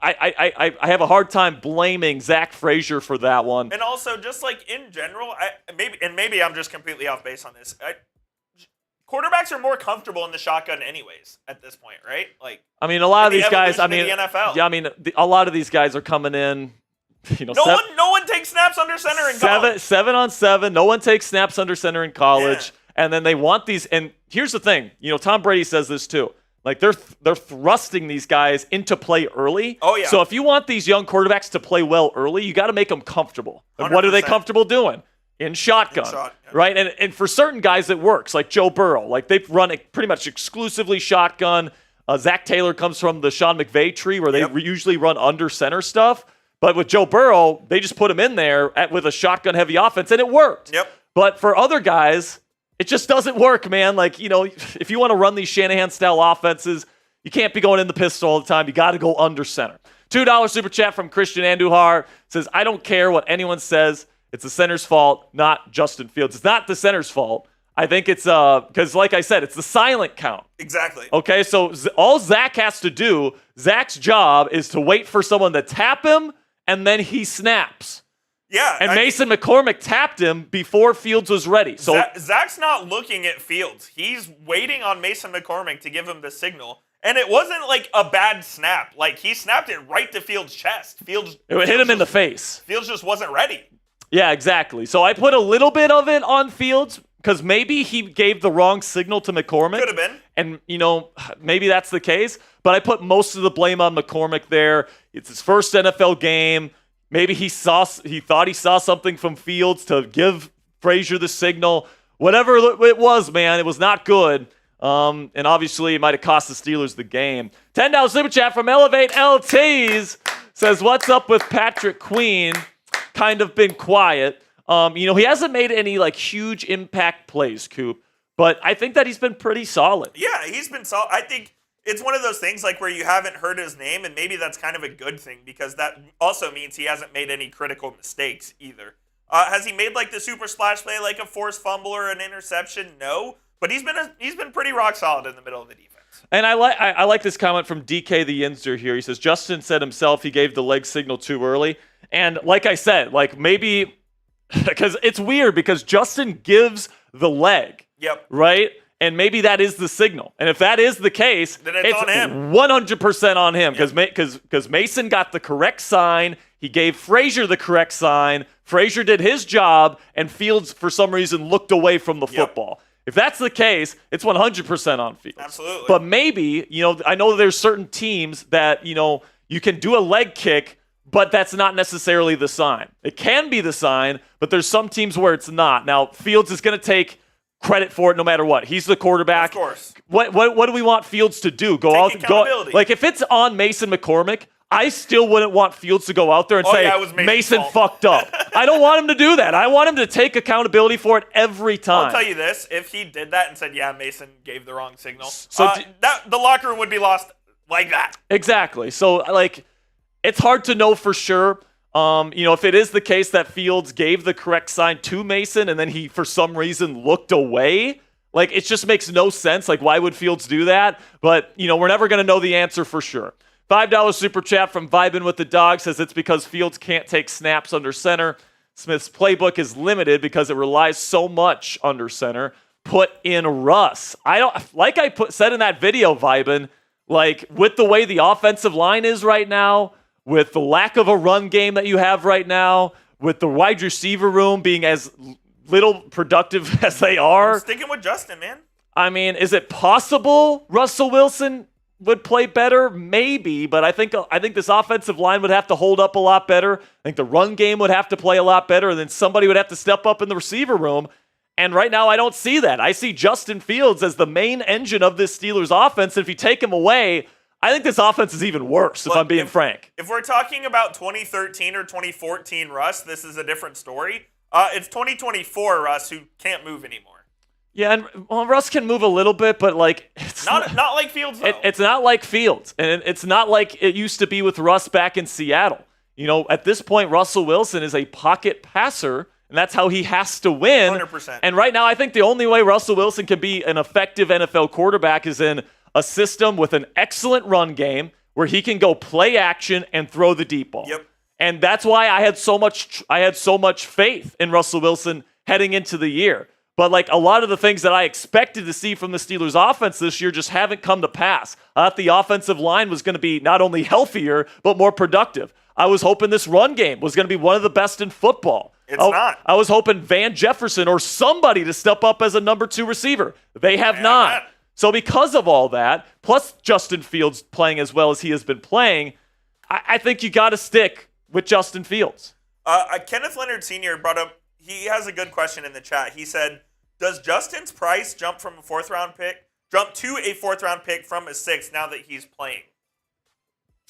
I have a hard time blaming Zach Frazier for that one. And also, just in general, maybe I'm just completely off base on this. Quarterbacks are more comfortable in the shotgun anyways at this point, right? A lot of these guys, the NFL. Yeah, a lot of these guys are coming in. No one takes snaps under center in college. 7 on 7. No one takes snaps under center in college. Yeah. And then they want these. And here's the thing. Tom Brady says this too. They're thrusting these guys into play early. Oh, yeah. So if you want these young quarterbacks to play well early, you got to make them comfortable. And what are they comfortable doing? In shotgun. Right? And for certain guys, it works. Like Joe Burrow. They've run it pretty much exclusively shotgun. Zach Taylor comes from the Sean McVay tree where they usually run under center stuff. But with Joe Burrow, they just put him in there with a shotgun-heavy offense, and it worked. Yep. But for other guys, it just doesn't work, man. If you want to run these Shanahan-style offenses, you can't be going in the pistol all the time. You got to go under center. $2 super chat from Christian Andujar says, I don't care what anyone says. It's the center's fault, not Justin Fields. It's not the center's fault. I think it's because, like I said, it's the silent count. Exactly. Okay, so all Zach has to do, Zach's job is to wait for someone to tap him, and then he snaps. Yeah. And Mason McCormick tapped him before Fields was ready. So Zach's not looking at Fields. He's waiting on Mason McCormick to give him the signal. And it wasn't a bad snap. He snapped it right to Fields' chest. It hit him in the face. Fields just wasn't ready. Yeah, exactly. So I put a little bit of it on Fields because maybe he gave the wrong signal to McCormick. Could have been. And, maybe that's the case. But I put most of the blame on McCormick there. It's his first NFL game. Maybe he thought he saw something from Fields to give Frazier the signal. Whatever it was, man, it was not good. And obviously, it might have cost the Steelers the game. $10 super chat from Elevate LTs says, "What's up with Patrick Queen? Kind of been quiet. He hasn't made any like huge impact plays, Coop, but I think that he's been pretty solid." Yeah, he's been solid. I think it's one of those things like where you haven't heard his name, and maybe that's kind of a good thing because that also means he hasn't made any critical mistakes either. Has he made like the super splash play, like a forced fumble or an interception? No, but he's been pretty rock solid in the middle of the defense. And I like this comment from DK the Yinzer here. He says, Justin said himself he gave the leg signal too early. And like I said, like maybe because it's weird because Justin gives the leg. Yep. Right? And maybe that is the signal. And if that is the case, then it's on him. 100% on him because Mason got the correct sign. He gave Frazier the correct sign. Frazier did his job, and Fields, for some reason, looked away from the football. If that's the case, it's 100% on Fields. Absolutely. But maybe, I know there's certain teams that, you can do a leg kick, but that's not necessarily the sign. It can be the sign, but there's some teams where it's not. Now, Fields is going to take credit for it no matter what. He's the quarterback. Of course. What do we want Fields to do? Go like if it's on Mason McCormick, I still wouldn't want Fields to go out there and say, it was Mason fucked up. I don't want him to do that. I want him to take accountability for it every time. I'll tell you this. If he did that and said, yeah, Mason gave the wrong signal, the locker room would be lost like that. Exactly. So, it's hard to know for sure. If it is the case that Fields gave the correct sign to Mason and then he, for some reason, looked away, it just makes no sense. Why would Fields do that? But, we're never going to know the answer for sure. $5 super chat from Vibin with the Dog says it's because Fields can't take snaps under center. Smith's playbook is limited because it relies so much under center. Put in Russ. Said in that video, Vibin, with the way the offensive line is right now, with the lack of a run game that you have right now, with the wide receiver room being as little productive as they are. I'm sticking with Justin, man. I mean, is it possible Russell Wilson would play better? Maybe, but I think this offensive line would have to hold up a lot better. I think the run game would have to play a lot better, and then somebody would have to step up in the receiver room. And right now, I don't see that. I see Justin Fields as the main engine of this Steelers offense. And if you take him away, I think this offense is even worse, if I'm being frank. If we're talking about 2013 or 2014 Russ, this is a different story. It's 2024 Russ who can't move anymore. Yeah, and Russ can move a little bit, but it's not like Fields, though. It's not like Fields, and it's not like it used to be with Russ back in Seattle. At this point, Russell Wilson is a pocket passer, and that's how he has to win. 100%. And right now, I think the only way Russell Wilson can be an effective NFL quarterback is in a system with an excellent run game where he can go play action and throw the deep ball. Yep. And that's why I had so much faith in Russell Wilson heading into the year. But a lot of the things that I expected to see from the Steelers offense this year just haven't come to pass. I thought the offensive line was going to be not only healthier, but more productive. I was hoping this run game was going to be one of the best in football. It's not. I was hoping Van Jefferson or somebody to step up as a number 2 receiver. They have not. So because of all that, plus Justin Fields playing as well as he has been playing, I think you got to stick with Justin Fields. Kenneth Leonard Sr. brought up, he has a good question in the chat. He said, does Justin's price jump to a 4th-round pick from a 6th now that he's playing?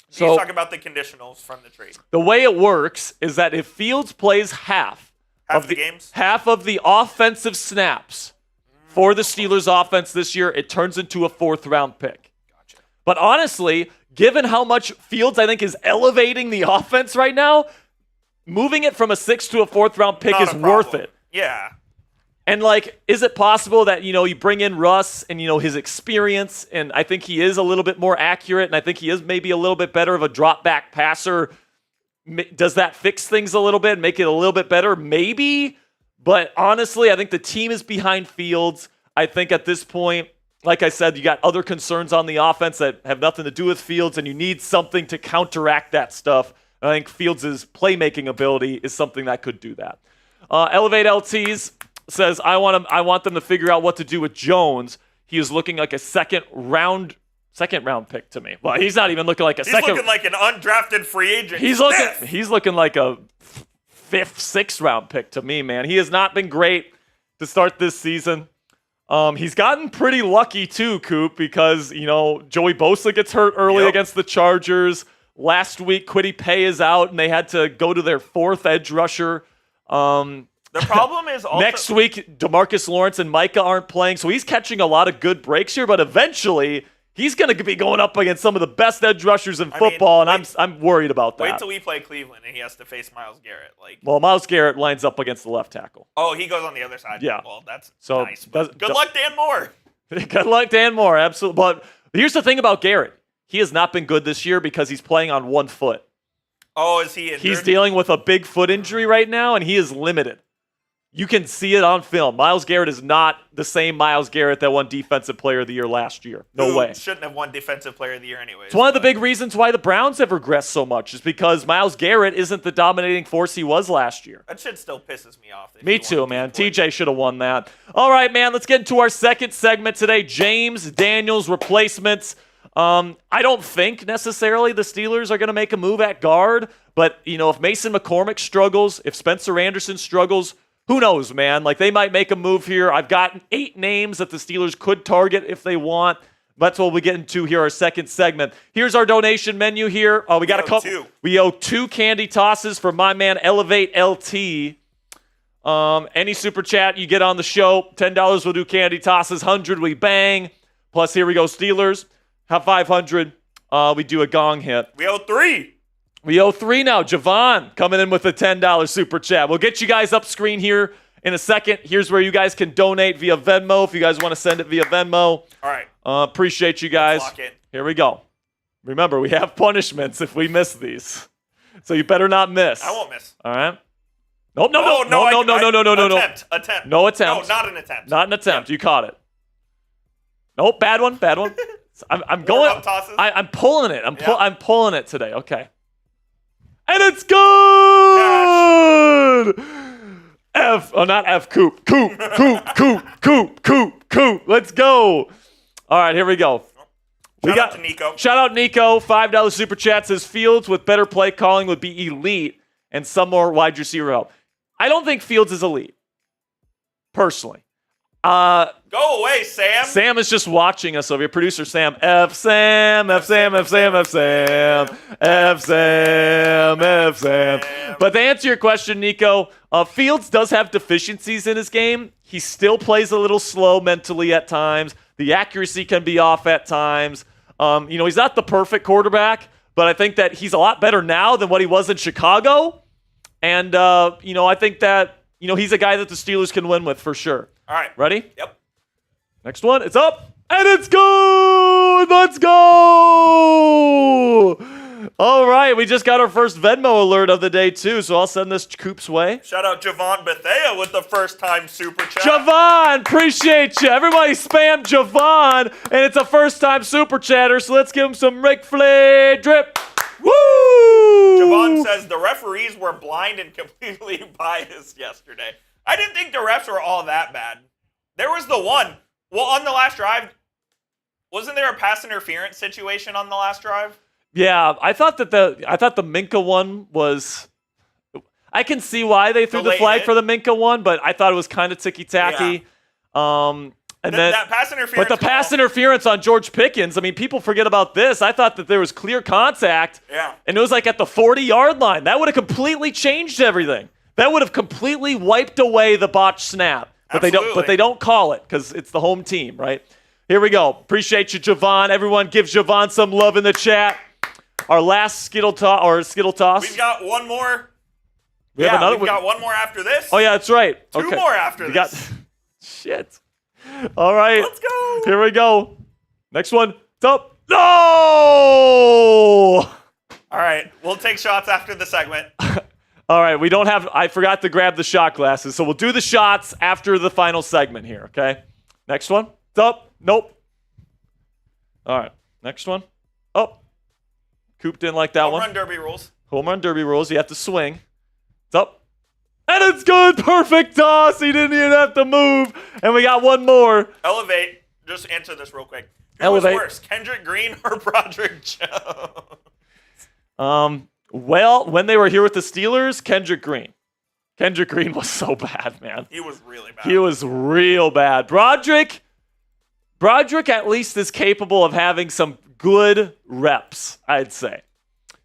So he's talking about the conditionals from the trade. The way it works is that if Fields plays half of the offensive snaps for the Steelers offense this year, it turns into a 4th-round pick. Gotcha. But honestly, given how much Fields, I think, is elevating the offense right now, moving it from a 6th to a 4th-round pick is worth it. Yeah. And, is it possible that, you bring in Russ and, his experience, and I think he is a little bit more accurate, and I think he is maybe a little bit better of a drop-back passer. Does that fix things a little bit, make it a little bit better? Maybe. But honestly, I think the team is behind Fields. I think at this point, like I said, you got other concerns on the offense that have nothing to do with Fields, and you need something to counteract that stuff. I think Fields' playmaking ability is something that could do that. Elevate LTs says, I want them to figure out what to do with Jones. He is looking like a second round second round pick to me. Well, he's not even looking like a He's second. looking like an undrafted free agent. He's looking like a fifth, sixth round pick to me, man. He has not been great to start this season. He's gotten pretty lucky too, Coop, because Joey Bosa gets hurt early against the Chargers. Last week, Kwity Paye is out, and they had to go to their fourth edge rusher. The problem is also next week, DeMarcus Lawrence and Micah aren't playing, so he's catching a lot of good breaks here. But eventually, he's going to be going up against some of the best edge rushers in football, and I'm worried about that. Wait till we play Cleveland and he has to face Myles Garrett. Well, Myles Garrett lines up against the left tackle. Oh, he goes on the other side. Yeah. Well, that's so nice. Good luck, Dan Moore. Good luck, Dan Moore. Absolutely. But here's the thing about Garrett. He has not been good this year because he's playing on one foot. Oh, is he injured? He's dealing with a big foot injury right now, and he is limited. You can see it on film. Myles Garrett is not the same Myles Garrett that won Defensive Player of the Year last year. No way. Shouldn't have won Defensive Player of the Year anyways. It's one of the big reasons why the Browns have regressed so much is because Myles Garrett isn't the dominating force he was last year. That shit still pisses me off. Me too, man. TJ should have won that. All right, man, let's get into our second segment today. James Daniels replacements. I don't think necessarily the Steelers are going to make a move at guard, but if Mason McCormick struggles, if Spencer Anderson struggles, who knows, man? Like, they might make a move here. I've got 8 names that the Steelers could target if they want. That's what we get into here, our second segment. Here's our donation menu here. We got a couple. We owe 2 candy tosses for my man Elevate LT. Any super chat you get on the show, $10 will do candy tosses. 100 we bang. Plus, here we go, Steelers. Have 500. We do a gong hit. We owe 3. We owe 3 now. Javon coming in with a $10 super chat. We'll get you guys up screen here in a second. Here's where you guys can donate via Venmo if you guys want to send it via Venmo. All right. Appreciate you guys. Let's lock in. Here we go. Remember, we have punishments if we miss these. So you better not miss. I won't miss. All right. Nope, no. Attempt. No attempt. No, not an attempt. Not an attempt. You caught it. Nope, bad one. I'm going. I'm pulling it. I'm pulling it today. Okay. And it's good! Not F, Coop. Let's go. All right, here we go. Shout out to Nico. Shout out Nico. $5 super chat says Fields with better play calling would be elite and some more wide receiver help. I don't think Fields is elite, personally. Go away, Sam. Sam is just watching us over here. Producer Sam. F Sam. But to answer your question, Nico, Fields does have deficiencies in his game. He still plays a little slow mentally at times. The accuracy can be off at times. He's not the perfect quarterback, but I think that he's a lot better now than what he was in Chicago. And, I think that, he's a guy that the Steelers can win with for sure. All right. Ready? Yep. Next one. It's up. And it's good. Let's go. All right. We just got our first Venmo alert of the day, too. So I'll send this Coop's way. Shout out Javon Bethea with the first-time super chat. Javon, appreciate you. Everybody spam Javon. And it's a first-time super chatter. So let's give him some Ric Flair drip. Woo! Javon says the referees were blind and completely biased yesterday. I didn't think the refs were all that bad. There was the one. Well, on the last drive, wasn't there a pass interference situation on the last drive? Yeah, I thought the Minka one was. I can see why they threw the flag for the Minka one, but I thought it was kind of ticky-tacky. Yeah. That pass interference. But the pass interference on George Pickens, I mean, people forget about this. I thought that there was clear contact. Yeah. And it was like at the 40-yard line. That would have completely changed everything. That would have completely wiped away the botched snap. But they don't call it because it's the home team, right? Here we go. Appreciate you, Javon. Everyone give Javon some love in the chat. Our last Skittle toss. We've got one more. We've got one more after this. Oh, yeah, that's right. Two more after this. Shit. All right. Let's go. Here we go. Next one. It's up. No! All right. We'll take shots after the segment. All right. I forgot to grab the shot glasses, so we'll do the shots after the final segment here, okay? Next one. It's up. Nope. All right. Next one. Up. Coop didn't like that one. Home run derby rules. Home run derby rules. You have to swing. It's up. And it's good. Perfect toss. He didn't even have to move. And we got one more. Elevate. Just answer this real quick. Who was worse, Kendrick Green or Broderick Jones? Well, when they were here with the Steelers, Kendrick Green. Kendrick Green was so bad, man. He was really bad. He was real bad. Broderick at least is capable of having some good reps, I'd say.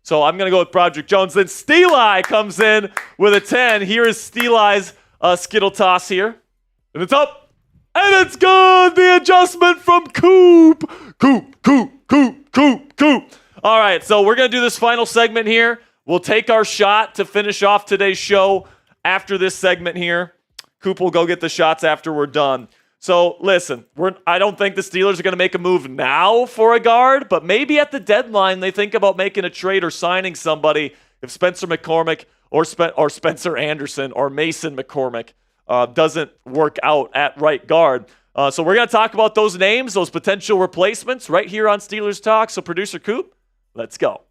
So I'm going to go with Broderick Jones. Then Steeli comes in with a 10. Here is Steeli's Skittle toss here. And it's up. And it's good. The adjustment from Coop. Coop. All right, so we're going to do this final segment here. We'll take our shot to finish off today's show after this segment here. Coop will go get the shots after we're done. So listen, I don't think the Steelers are going to make a move now for a guard, but maybe at the deadline they think about making a trade or signing somebody if Spencer McCormick or Spencer Anderson or Mason McCormick doesn't work out at right guard. So we're going to talk about those names, those potential replacements right here on Steelers Talk. So producer Coop, let's go.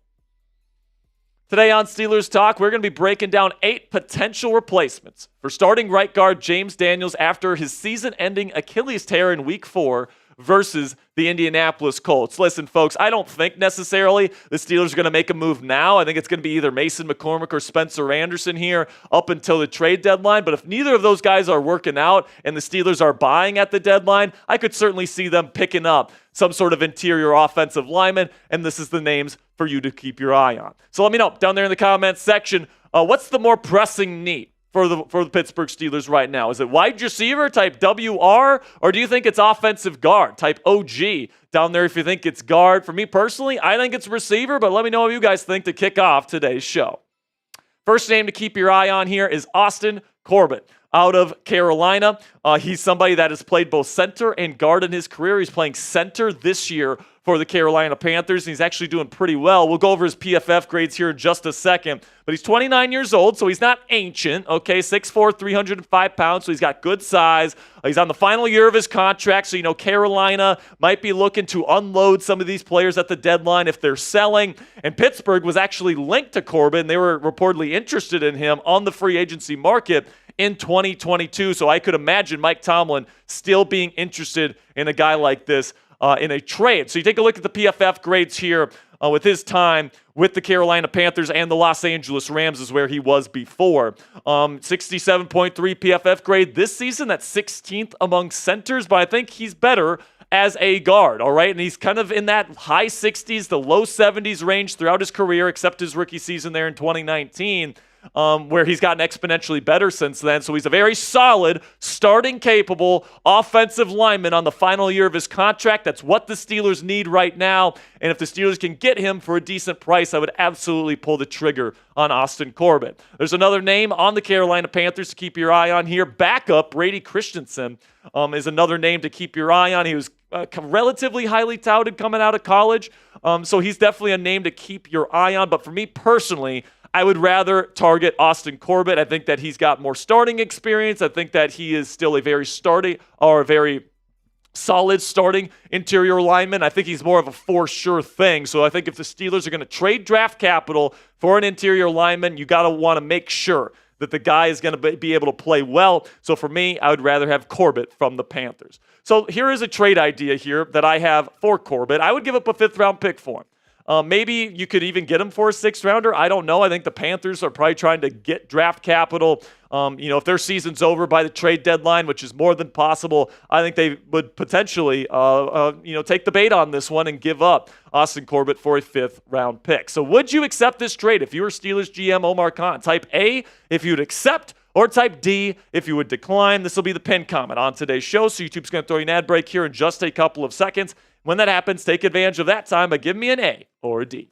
Today on Steelers Talk, we're going to be breaking down 8 potential replacements for starting right guard James Daniels after his season-ending Achilles tear in Week 4 versus the Indianapolis Colts. Listen, folks, I don't think necessarily the Steelers are going to make a move now. I think it's going to be either Mason McCormick or Spencer Anderson here up until the trade deadline. But if neither of those guys are working out and the Steelers are buying at the deadline, I could certainly see them picking up some sort of interior offensive lineman, and this is the names for you to keep your eye on. So let me know down there in the comments section, what's the more pressing need for the Pittsburgh Steelers right now? Is it wide receiver type WR, or do you think it's offensive guard type OG down there if you think it's guard? For me personally, I think it's receiver, but let me know what you guys think to kick off today's show. First name to keep your eye on here is Austin Corbett out of Carolina. He's somebody that has played both center and guard in his career. He's playing center this year for the Carolina Panthers, and he's actually doing pretty well. We'll go over his PFF grades here in just a second, but he's 29 years old, so he's not ancient, okay? 6'4", 305 pounds, so he's got good size. He's on the final year of his contract, so Carolina might be looking to unload some of these players at the deadline if they're selling, and Pittsburgh was actually linked to Corbett, and they were reportedly interested in him on the free agency market in 2022, so I could imagine Mike Tomlin still being interested in a guy like this in a trade. So you take a look at the PFF grades here with his time with the Carolina Panthers and the Los Angeles Rams is where he was before. 67.3 PFF grade this season. That's 16th among centers, but I think he's better as a guard, all right? And he's kind of in that high 60s to low 70s range throughout his career, except his rookie season there in 2019. Where he's gotten exponentially better since then. So he's a very solid, starting capable offensive lineman on the final year of his contract. That's what the Steelers need right now. And if the Steelers can get him for a decent price, I would absolutely pull the trigger on Austin Corbett. There's another name on the Carolina Panthers to keep your eye on here. Backup Brady Christensen is another name to keep your eye on. He was relatively highly touted coming out of college. So he's definitely a name to keep your eye on. But for me personally, I would rather target Austin Corbett. I think that he's got more starting experience. I think that he is still a very solid starting interior lineman. I think he's more of a for sure thing. So I think if the Steelers are going to trade draft capital for an interior lineman, you got to want to make sure that the guy is going to be able to play well. So for me, I would rather have Corbett from the Panthers. So here is a trade idea here that I have for Corbett. I would give up a 5th round pick for him. Maybe you could even get him for a 6th rounder. I don't know. I think the Panthers are probably trying to get draft capital. If their season's over by the trade deadline, which is more than possible, I think they would potentially, take the bait on this one and give up Austin Corbett for a 5th round pick. So would you accept this trade if you were Steelers GM Omar Khan? Type A if you'd accept, or type D if you would decline. This will be the pinned comment on today's show. So YouTube's going to throw you an ad break here in just a couple of seconds. When that happens, take advantage of that time by giving me an A or a D.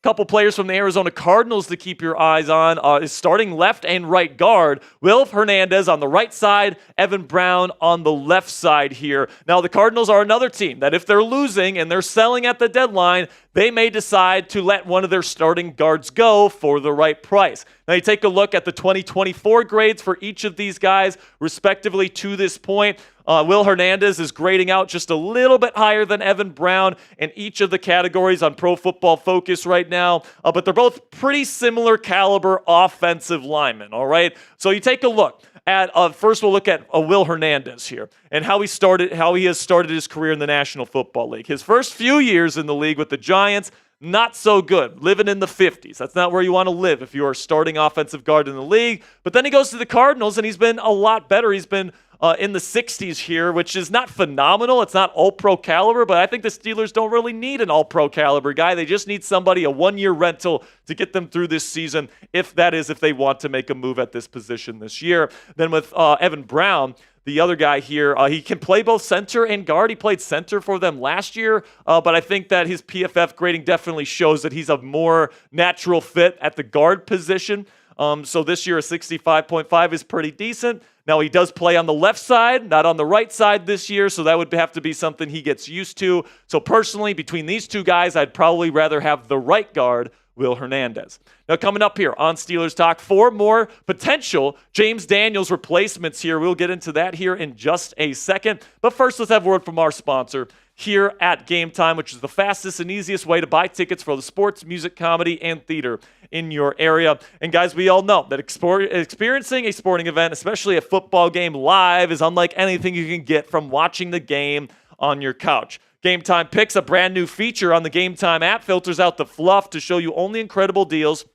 Couple players from the Arizona Cardinals to keep your eyes on is starting left and right guard. Will Hernandez on the right side, Evan Brown on the left side here. Now, the Cardinals are another team that if they're losing and they're selling at the deadline, they may decide to let one of their starting guards go for the right price. Now, you take a look at the 2024 grades for each of these guys, respectively, to this point. Will Hernandez is grading out just a little bit higher than Evan Brown in each of the categories on Pro Football Focus right now, but they're both pretty similar caliber offensive linemen, all right? So you take a look First, we'll look at Will Hernandez here and how he has started his career in the National Football League. His first few years in the league with the Giants, not so good, living in the 50s. That's not where you want to live if you are starting offensive guard in the league. But then he goes to the Cardinals, and he's been a lot better. He's been in the 60s here, which is not phenomenal. It's not all-pro caliber, but I think the Steelers don't really need an all-pro caliber guy. They just need somebody, a one-year rental, to get them through this season, if they want to make a move at this position this year. Then with Evan Brown, the other guy here, he can play both center and guard. He played center for them last year, but I think that his PFF grading definitely shows that he's a more natural fit at the guard position. So this year, a 65.5 is pretty decent. Now, he does play on the left side, not on the right side this year, so that would have to be something he gets used to. So personally, between these two guys, I'd probably rather have the right guard, Will Hernandez. Now, coming up here on Steelers Talk, 4 more potential James Daniels replacements here. We'll get into that here in just a second. But first, let's have a word from our sponsor here at Game Time, which is the fastest and easiest way to buy tickets for the sports, music, comedy, and theater in your area. And guys, we all know that experiencing a sporting event, especially a football game live, is unlike anything you can get from watching the game on your couch. Game Time Picks, a brand new feature on the Game Time app, filters out the fluff to show you only incredible deals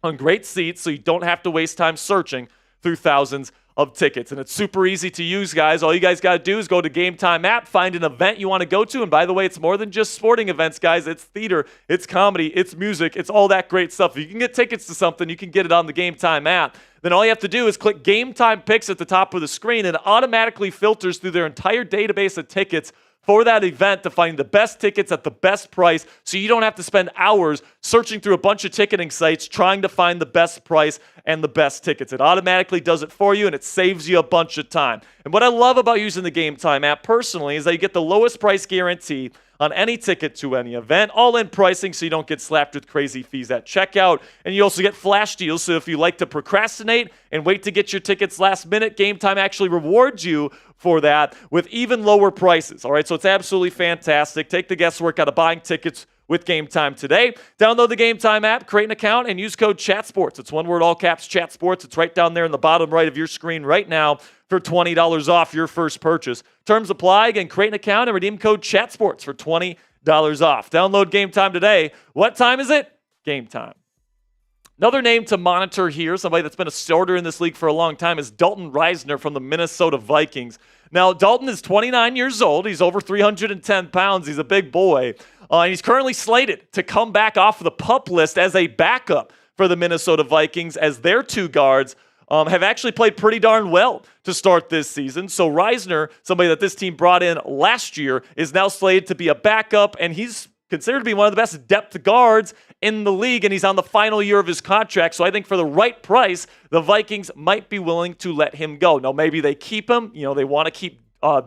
on great seats so you don't have to waste time searching through thousands of tickets. And it's super easy to use, guys. All you guys got to do is go to Game Time app, find an event you want to go to. And by the way, it's more than just sporting events, guys. It's theater, it's comedy, it's music, it's all that great stuff. If you can get tickets to something, you can get it on the Game Time app. Then all you have to do is click Game Time Picks at the top of the screen, and it automatically filters through their entire database of tickets for that event to find the best tickets at the best price, so you don't have to spend hours searching through a bunch of ticketing sites trying to find the best price and the best tickets. It automatically does it for you, and it saves you a bunch of time. And what I love about using the Game Time app personally is that you get the lowest price guarantee on any ticket to any event, all-in pricing so you don't get slapped with crazy fees at checkout. And you also get flash deals, so if you like to procrastinate and wait to get your tickets last minute, Game Time actually rewards you for that with even lower prices. All right, so it's absolutely fantastic. Take the guesswork out of buying tickets with Game Time today. Download the Game Time app, create an account, and use code CHATSPORTS. It's one word, all caps, CHATSPORTS. It's right down there in the bottom right of your screen right now for $20 off your first purchase. Terms apply. Again, create an account and redeem code CHATSPORTS for $20 off. Download Game Time today. What time is it? Game Time. Another name to monitor here, somebody that's been a starter in this league for a long time, is Dalton Risner from the Minnesota Vikings. Now, Dalton is 29 years old. He's over 310 pounds. He's a big boy. And he's currently slated to come back off the PUP list as a backup for the Minnesota Vikings, as their two guards have actually played pretty darn well to start this season. So Risner, somebody that this team brought in last year, is now slated to be a backup, and he's considered to be one of the best depth guards in the league, and he's on the final year of his contract. So I think for the right price, the Vikings might be willing to let him go. Now, maybe they keep him. You know, they want to keep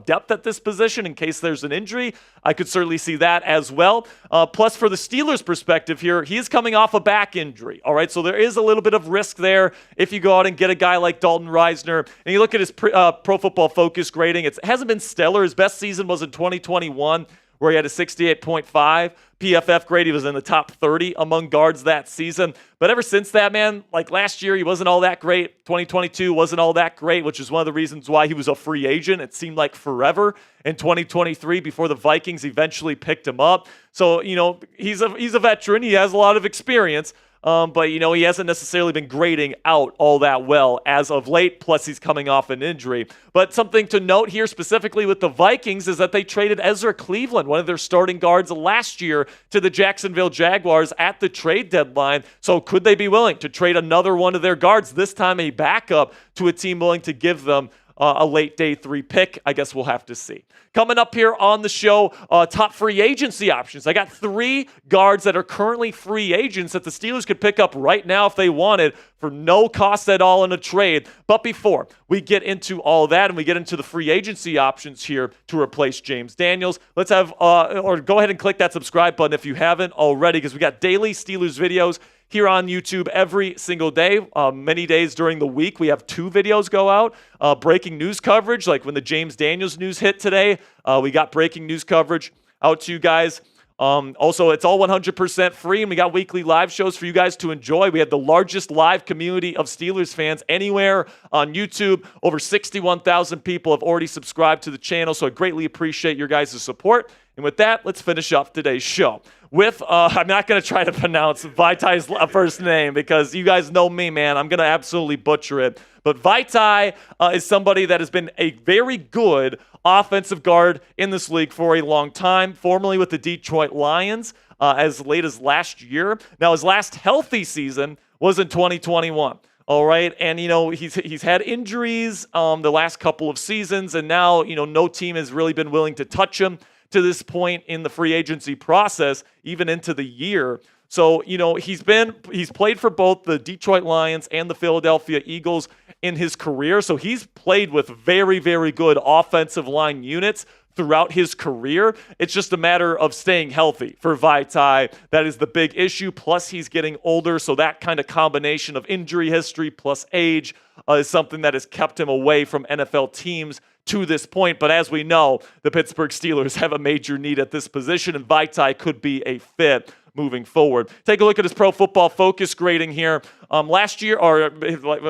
depth at this position in case there's an injury. I could certainly see that as well. Plus, for the Steelers' perspective here, he is coming off a back injury. All right, so there is a little bit of risk there if you go out and get a guy like Dalton Risner. And you look at his Pro Football Focus grading, it hasn't been stellar. His best season was in 2021, where he had a 68.5. PFF grade, he was in the top 30 among guards that season. But ever since that, man, like last year, he wasn't all that great. 2022 wasn't all that great, which is one of the reasons why he was a free agent. It seemed like forever in 2023 before the Vikings eventually picked him up. So, you know, he's a veteran. He has a lot of experience. But, you know, he hasn't necessarily been grading out all that well as of late, plus he's coming off an injury. But something to note here specifically with the Vikings is that they traded Ezra Cleveland, one of their starting guards last year, to the Jacksonville Jaguars at the trade deadline. So could they be willing to trade another one of their guards, this time a backup, to a team willing to give them a late day 3 pick? I guess we'll have to see. Coming up here on the show, top free agency options. I got 3 guards that are currently free agents that the Steelers could pick up right now if they wanted for no cost at all in a trade. But before we get into all that and we get into the free agency options here to replace James Daniels, let's have, or go ahead and click that subscribe button if you haven't already, because we got daily Steelers videos here on YouTube every single day. Many days during the week, we have 2 videos go out. Breaking news coverage, like when the James Daniels news hit today, we got breaking news coverage out to you guys. Also, it's all 100% free, and we got weekly live shows for you guys to enjoy. We had the largest live community of Steelers fans anywhere on YouTube. Over 61,000 people have already subscribed to the channel, so I greatly appreciate your guys' support. And with that, let's finish up today's show with, I'm not going to try to pronounce Vitai's first name because you guys know me, man. I'm going to absolutely butcher it. But Vaitai is somebody that has been a very good offensive guard in this league for a long time, formerly with the Detroit Lions as late as last year. Now, his last healthy season was in 2021. All right, and he's had injuries the last couple of seasons, and now no team has really been willing to touch him to this point in the free agency process, even into the year. So, he's played for both the Detroit Lions and the Philadelphia Eagles in his career. So he's played with very, very good offensive line units throughout his career. It's just a matter of staying healthy for Vaitai. That is the big issue. Plus, he's getting older. So that kind of combination of injury history plus age is something that has kept him away from NFL teams to this point. But as we know, the Pittsburgh Steelers have a major need at this position, and Vaitai could be a fit moving forward. Take a look at his Pro Football Focus grading here. Last year,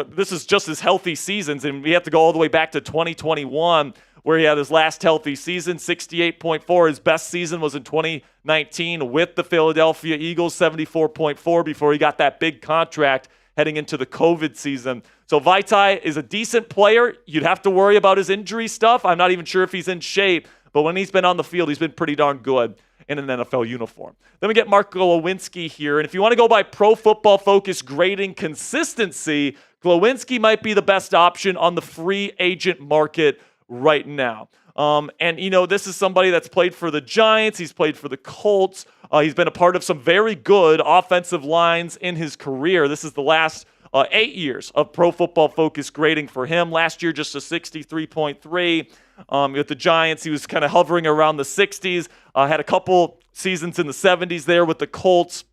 this is just his healthy seasons, and we have to go all the way back to 2021, where he had his last healthy season, 68.4. His best season was in 2019 with the Philadelphia Eagles, 74.4, before he got that big contract heading into the COVID season. So Vaitai is a decent player. You'd have to worry about his injury stuff. I'm not even sure if he's in shape, but when he's been on the field, he's been pretty darn good in an NFL uniform. Then we get Mark Glowinski here. And if you want to go by Pro Football Focus grading consistency, Glowinski might be the best option on the free agent market right now. This is somebody that's played for the Giants. He's played for the Colts. He's been a part of some very good offensive lines in his career. This is the last 8 years of Pro Football Focus grading for him. Last year, just a 63.3. With the Giants, he was kind of hovering around the 60s. Had a couple seasons in the 70s there with the Colts.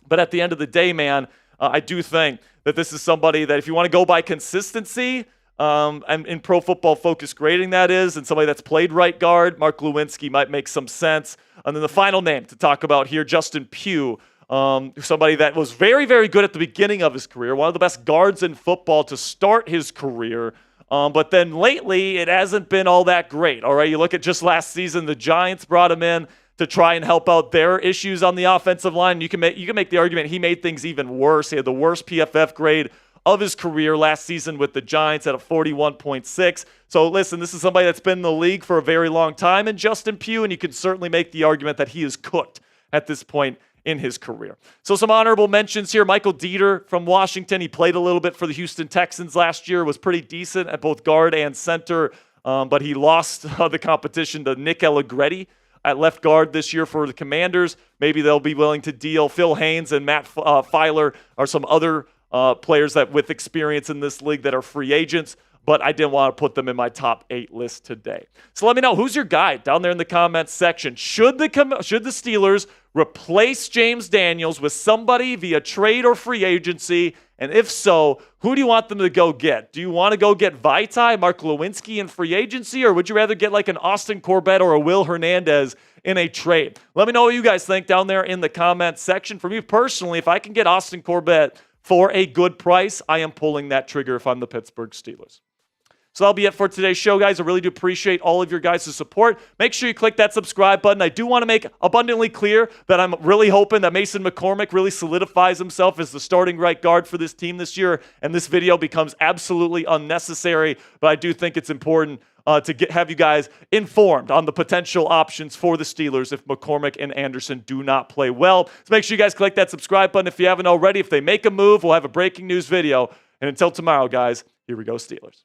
But at the end of the day, man, I do think that this is somebody that if you want to go by consistency, and in Pro Football Focus grading that is, and somebody that's played right guard, Mark Glowinski might make some sense. And then the final name to talk about here, Justin Pugh, somebody that was very, very good at the beginning of his career, one of the best guards in football to start his career. But then lately, it hasn't been all that great. All right, you look at just last season, the Giants brought him in to try and help out their issues on the offensive line. You can make the argument he made things even worse. He had the worst PFF grade of his career last season with the Giants at a 41.6. So listen, this is somebody that's been in the league for a very long time in Justin Pugh, and you can certainly make the argument that he is cooked at this point in his career. So some honorable mentions here. Michael Dieter from Washington. He played a little bit for the Houston Texans last year, was pretty decent at both guard and center, but he lost the competition to Nick Allegretti at left guard this year for the Commanders. Maybe they'll be willing to deal. Phil Haynes and Matt Filer are some other players that with experience in this league that are free agents, but I didn't want to put them in my top 8 list today. So let me know, who's your guy down there in the comments section? Should the Steelers replace James Daniels with somebody via trade or free agency? And if so, who do you want them to go get? Do you want to go get Vaitai, Mark Glowinski in free agency, or would you rather get like an Austin Corbett or a Will Hernandez in a trade? Let me know what you guys think down there in the comments section. For me personally, if I can get Austin Corbett for a good price, I am pulling that trigger if I'm the Pittsburgh Steelers. So that'll be it for today's show, guys. I really do appreciate all of your guys' support. Make sure you click that subscribe button. I do want to make abundantly clear that I'm really hoping that Mason McCormick really solidifies himself as the starting right guard for this team this year, and this video becomes absolutely unnecessary, but I do think it's important to have you guys informed on the potential options for the Steelers if McCormick and Anderson do not play well. So make sure you guys click that subscribe button if you haven't already. If they make a move, we'll have a breaking news video. And until tomorrow, guys, here we go, Steelers.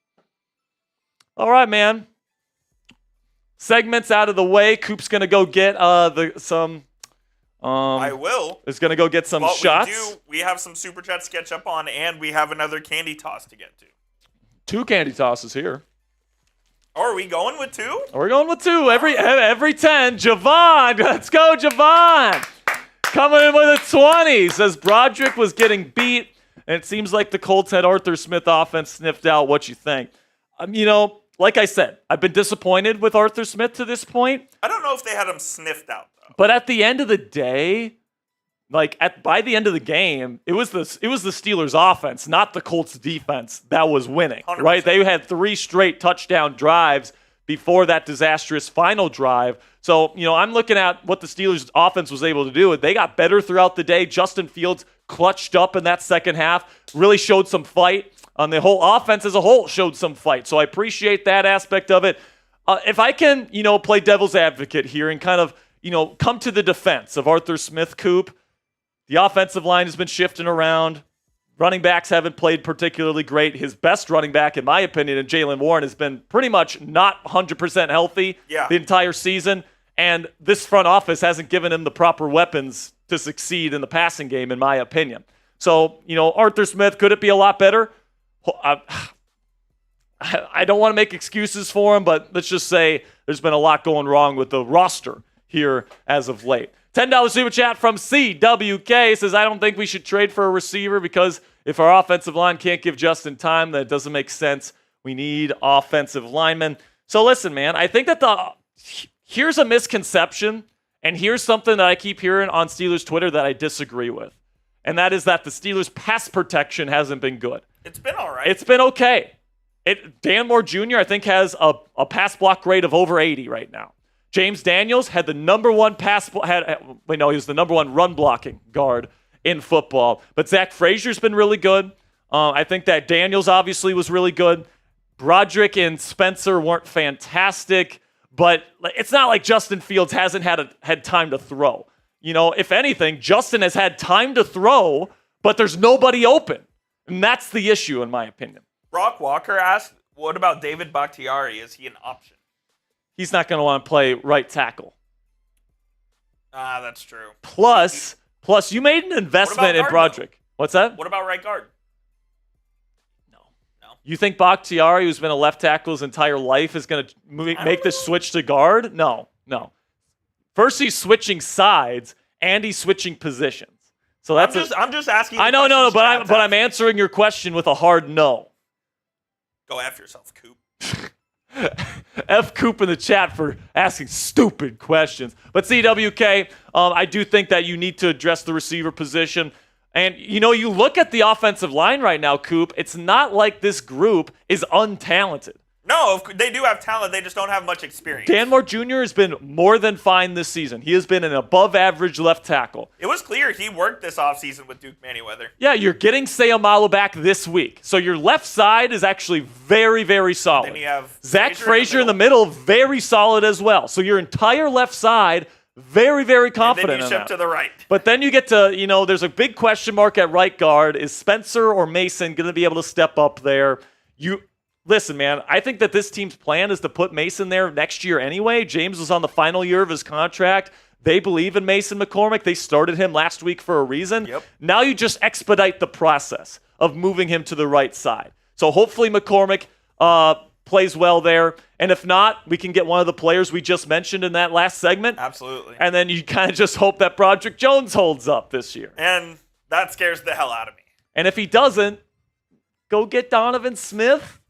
All right, man. Segments out of the way. Coop's going to go get some... I will. Is going to go get some shots. We have some Super Chat sketch up on, and we have another candy toss to get to. 2 candy tosses here. Oh, are we going with 2? We're going with 2. Every 10. Javon. Let's go, Javon. Coming in with a 20. Says Broderick was getting beat, and it seems like the Colts had Arthur Smith offense sniffed out. What you think? like I said, I've been disappointed with Arthur Smith to this point. I don't know if they had him sniffed out, though. But at the end of the day, by the end of the game, it was the Steelers offense, not the Colts defense, that was winning, 100%. right? They had 3 straight touchdown drives before that disastrous final drive. So, I'm looking at what the Steelers offense was able to do. They got better throughout the day. Justin Fields clutched up in that second half, really showed some fight. The whole offense as a whole showed some fight. So I appreciate that aspect of it. If I can, play devil's advocate here and kind of, come to the defense of Arthur Smith, Coop, the offensive line has been shifting around. Running backs haven't played particularly great. His best running back, in my opinion, and Jaylen Warren, has been pretty much not 100% healthy the entire season. And this front office hasn't given him the proper weapons to succeed in the passing game, in my opinion. So, Arthur Smith, could it be a lot better? I don't want to make excuses for him, but let's just say there's been a lot going wrong with the roster here as of late. $10 super chat from CWK says, I don't think we should trade for a receiver because if our offensive line can't give Justin time, then it doesn't make sense. We need offensive linemen. So listen, man, I think that here's a misconception, and here's something that I keep hearing on Steelers Twitter that I disagree with, and that is that the Steelers' pass protection hasn't been good. It's been all right. It's been okay. Dan Moore Jr., I think, has a pass block grade of over 80 right now. James Daniels had the number one he was the number one run blocking guard in football. But Zach Frazier's been really good. I think that Daniels obviously was really good. Broderick and Spencer weren't fantastic, but it's not like Justin Fields hasn't had time to throw. If anything, Justin has had time to throw, but there's nobody open. And that's the issue, in my opinion. Brock Walker asked, what about David Bakhtiari? Is he an option? He's not going to want to play right tackle. That's true. Plus, you made an investment in Broderick. Though? What's that? What about right guard? No. You think Bakhtiari, who's been a left tackle his entire life, is going to make this switch to guard? No. First, he's switching sides, and he's switching positions. So that's I'm just asking. I know, no, but I'm answering your question with a hard no. Go after yourself, Coop. F Coop in the chat for asking stupid questions. But CWK, I do think that you need to address the receiver position. And, you look at the offensive line right now, Coop, it's not like this group is untalented. No, they do have talent. They just don't have much experience. Dan Moore Jr. has been more than fine this season. He has been an above-average left tackle. It was clear he worked this offseason with Duke Manyweather. Yeah, you're getting Seumalo back this week. So your left side is actually very, very solid. Then you have Zach Frazier in the middle, very solid as well. So your entire left side, very, very confident. And then you shift to the right. But then you get to, there's a big question mark at right guard. Is Spencer or Mason going to be able to step up there? Listen, man, I think that this team's plan is to put Mason there next year anyway. James was on the final year of his contract. They believe in Mason McCormick. They started him last week for a reason. Yep. Now you just expedite the process of moving him to the right side. So hopefully McCormick plays well there. And if not, we can get one of the players we just mentioned in that last segment. Absolutely. And then you kind of just hope that Broderick Jones holds up this year. And that scares the hell out of me. And if he doesn't, go get Donovan Smith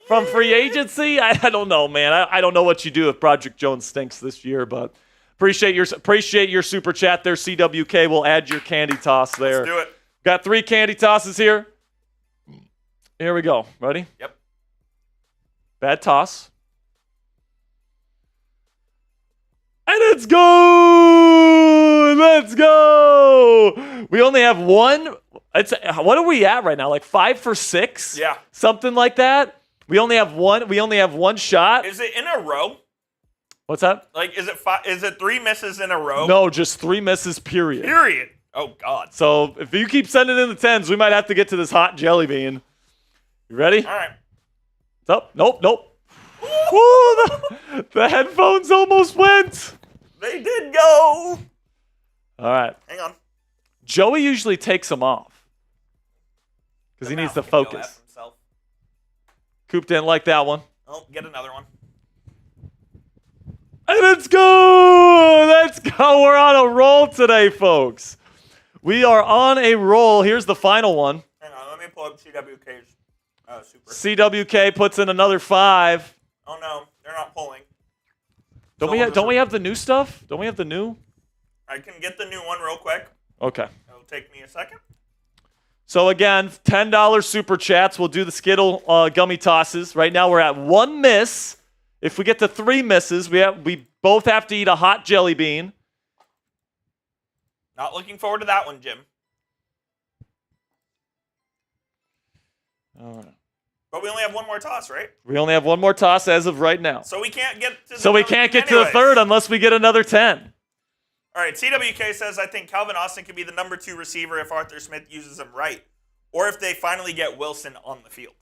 from free agency. I don't know, man. I don't know what you do if Broderick Jones stinks this year, but appreciate your super chat there, CWK. We'll add your candy toss there. Let's do it. Got 3 candy tosses here. Here we go. Ready? Yep. Bad toss. And let's go! Let's go! We only have one. What are we at right now? Like 5 for 6? Yeah. Something like that. We only have one shot. Is it in a row? What's that? Like, is it 3 misses in a row? No, just 3 misses, period. Period. Oh, God. So if you keep sending in the 10s, we might have to get to this hot jelly bean. You ready? All right. It's up. Nope. Ooh, the headphones almost went. They did go. All right. Hang on. Joey usually takes them off because he needs to focus. Coop didn't like that one. Oh, get another one. And let's go! Let's go! We're on a roll today, folks. We are on a roll. Here's the final one. Hang on, let me pull up CWK's super. CWK puts in another 5. Oh no, they're not pulling. Don't we have the new stuff? Don't we have the new? I can get the new one real quick. Okay. It'll take me a second. So again, $10 super chats. We'll do the Skittle gummy tosses. Right now we're at 1 miss. If we get to 3 misses, we both have to eat a hot jelly bean. Not looking forward to that one, Jim. All right. But we only have one more toss, right? We only have one more toss as of right now. So we can't get to the So we can't get to the third unless we get another 10. All right, CWK says, I think Calvin Austin can be the number 2 receiver if Arthur Smith uses him right, or if they finally get Wilson on the field.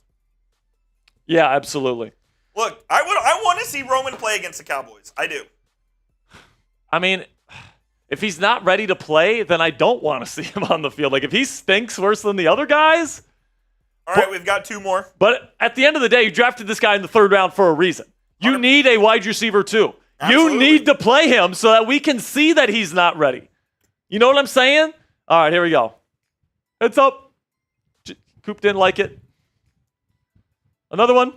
Yeah, absolutely. Look, I want to see Roman play against the Cowboys. I do. I mean, if he's not ready to play, then I don't want to see him on the field. Like, if he stinks worse than the other guys. All right, we've got 2 more. But at the end of the day, you drafted this guy in the 3rd round for a reason. You need a wide receiver too. Absolutely. You need to play him so that we can see that he's not ready. You know what I'm saying? All right, here we go. It's up. Coop didn't like it. Another one.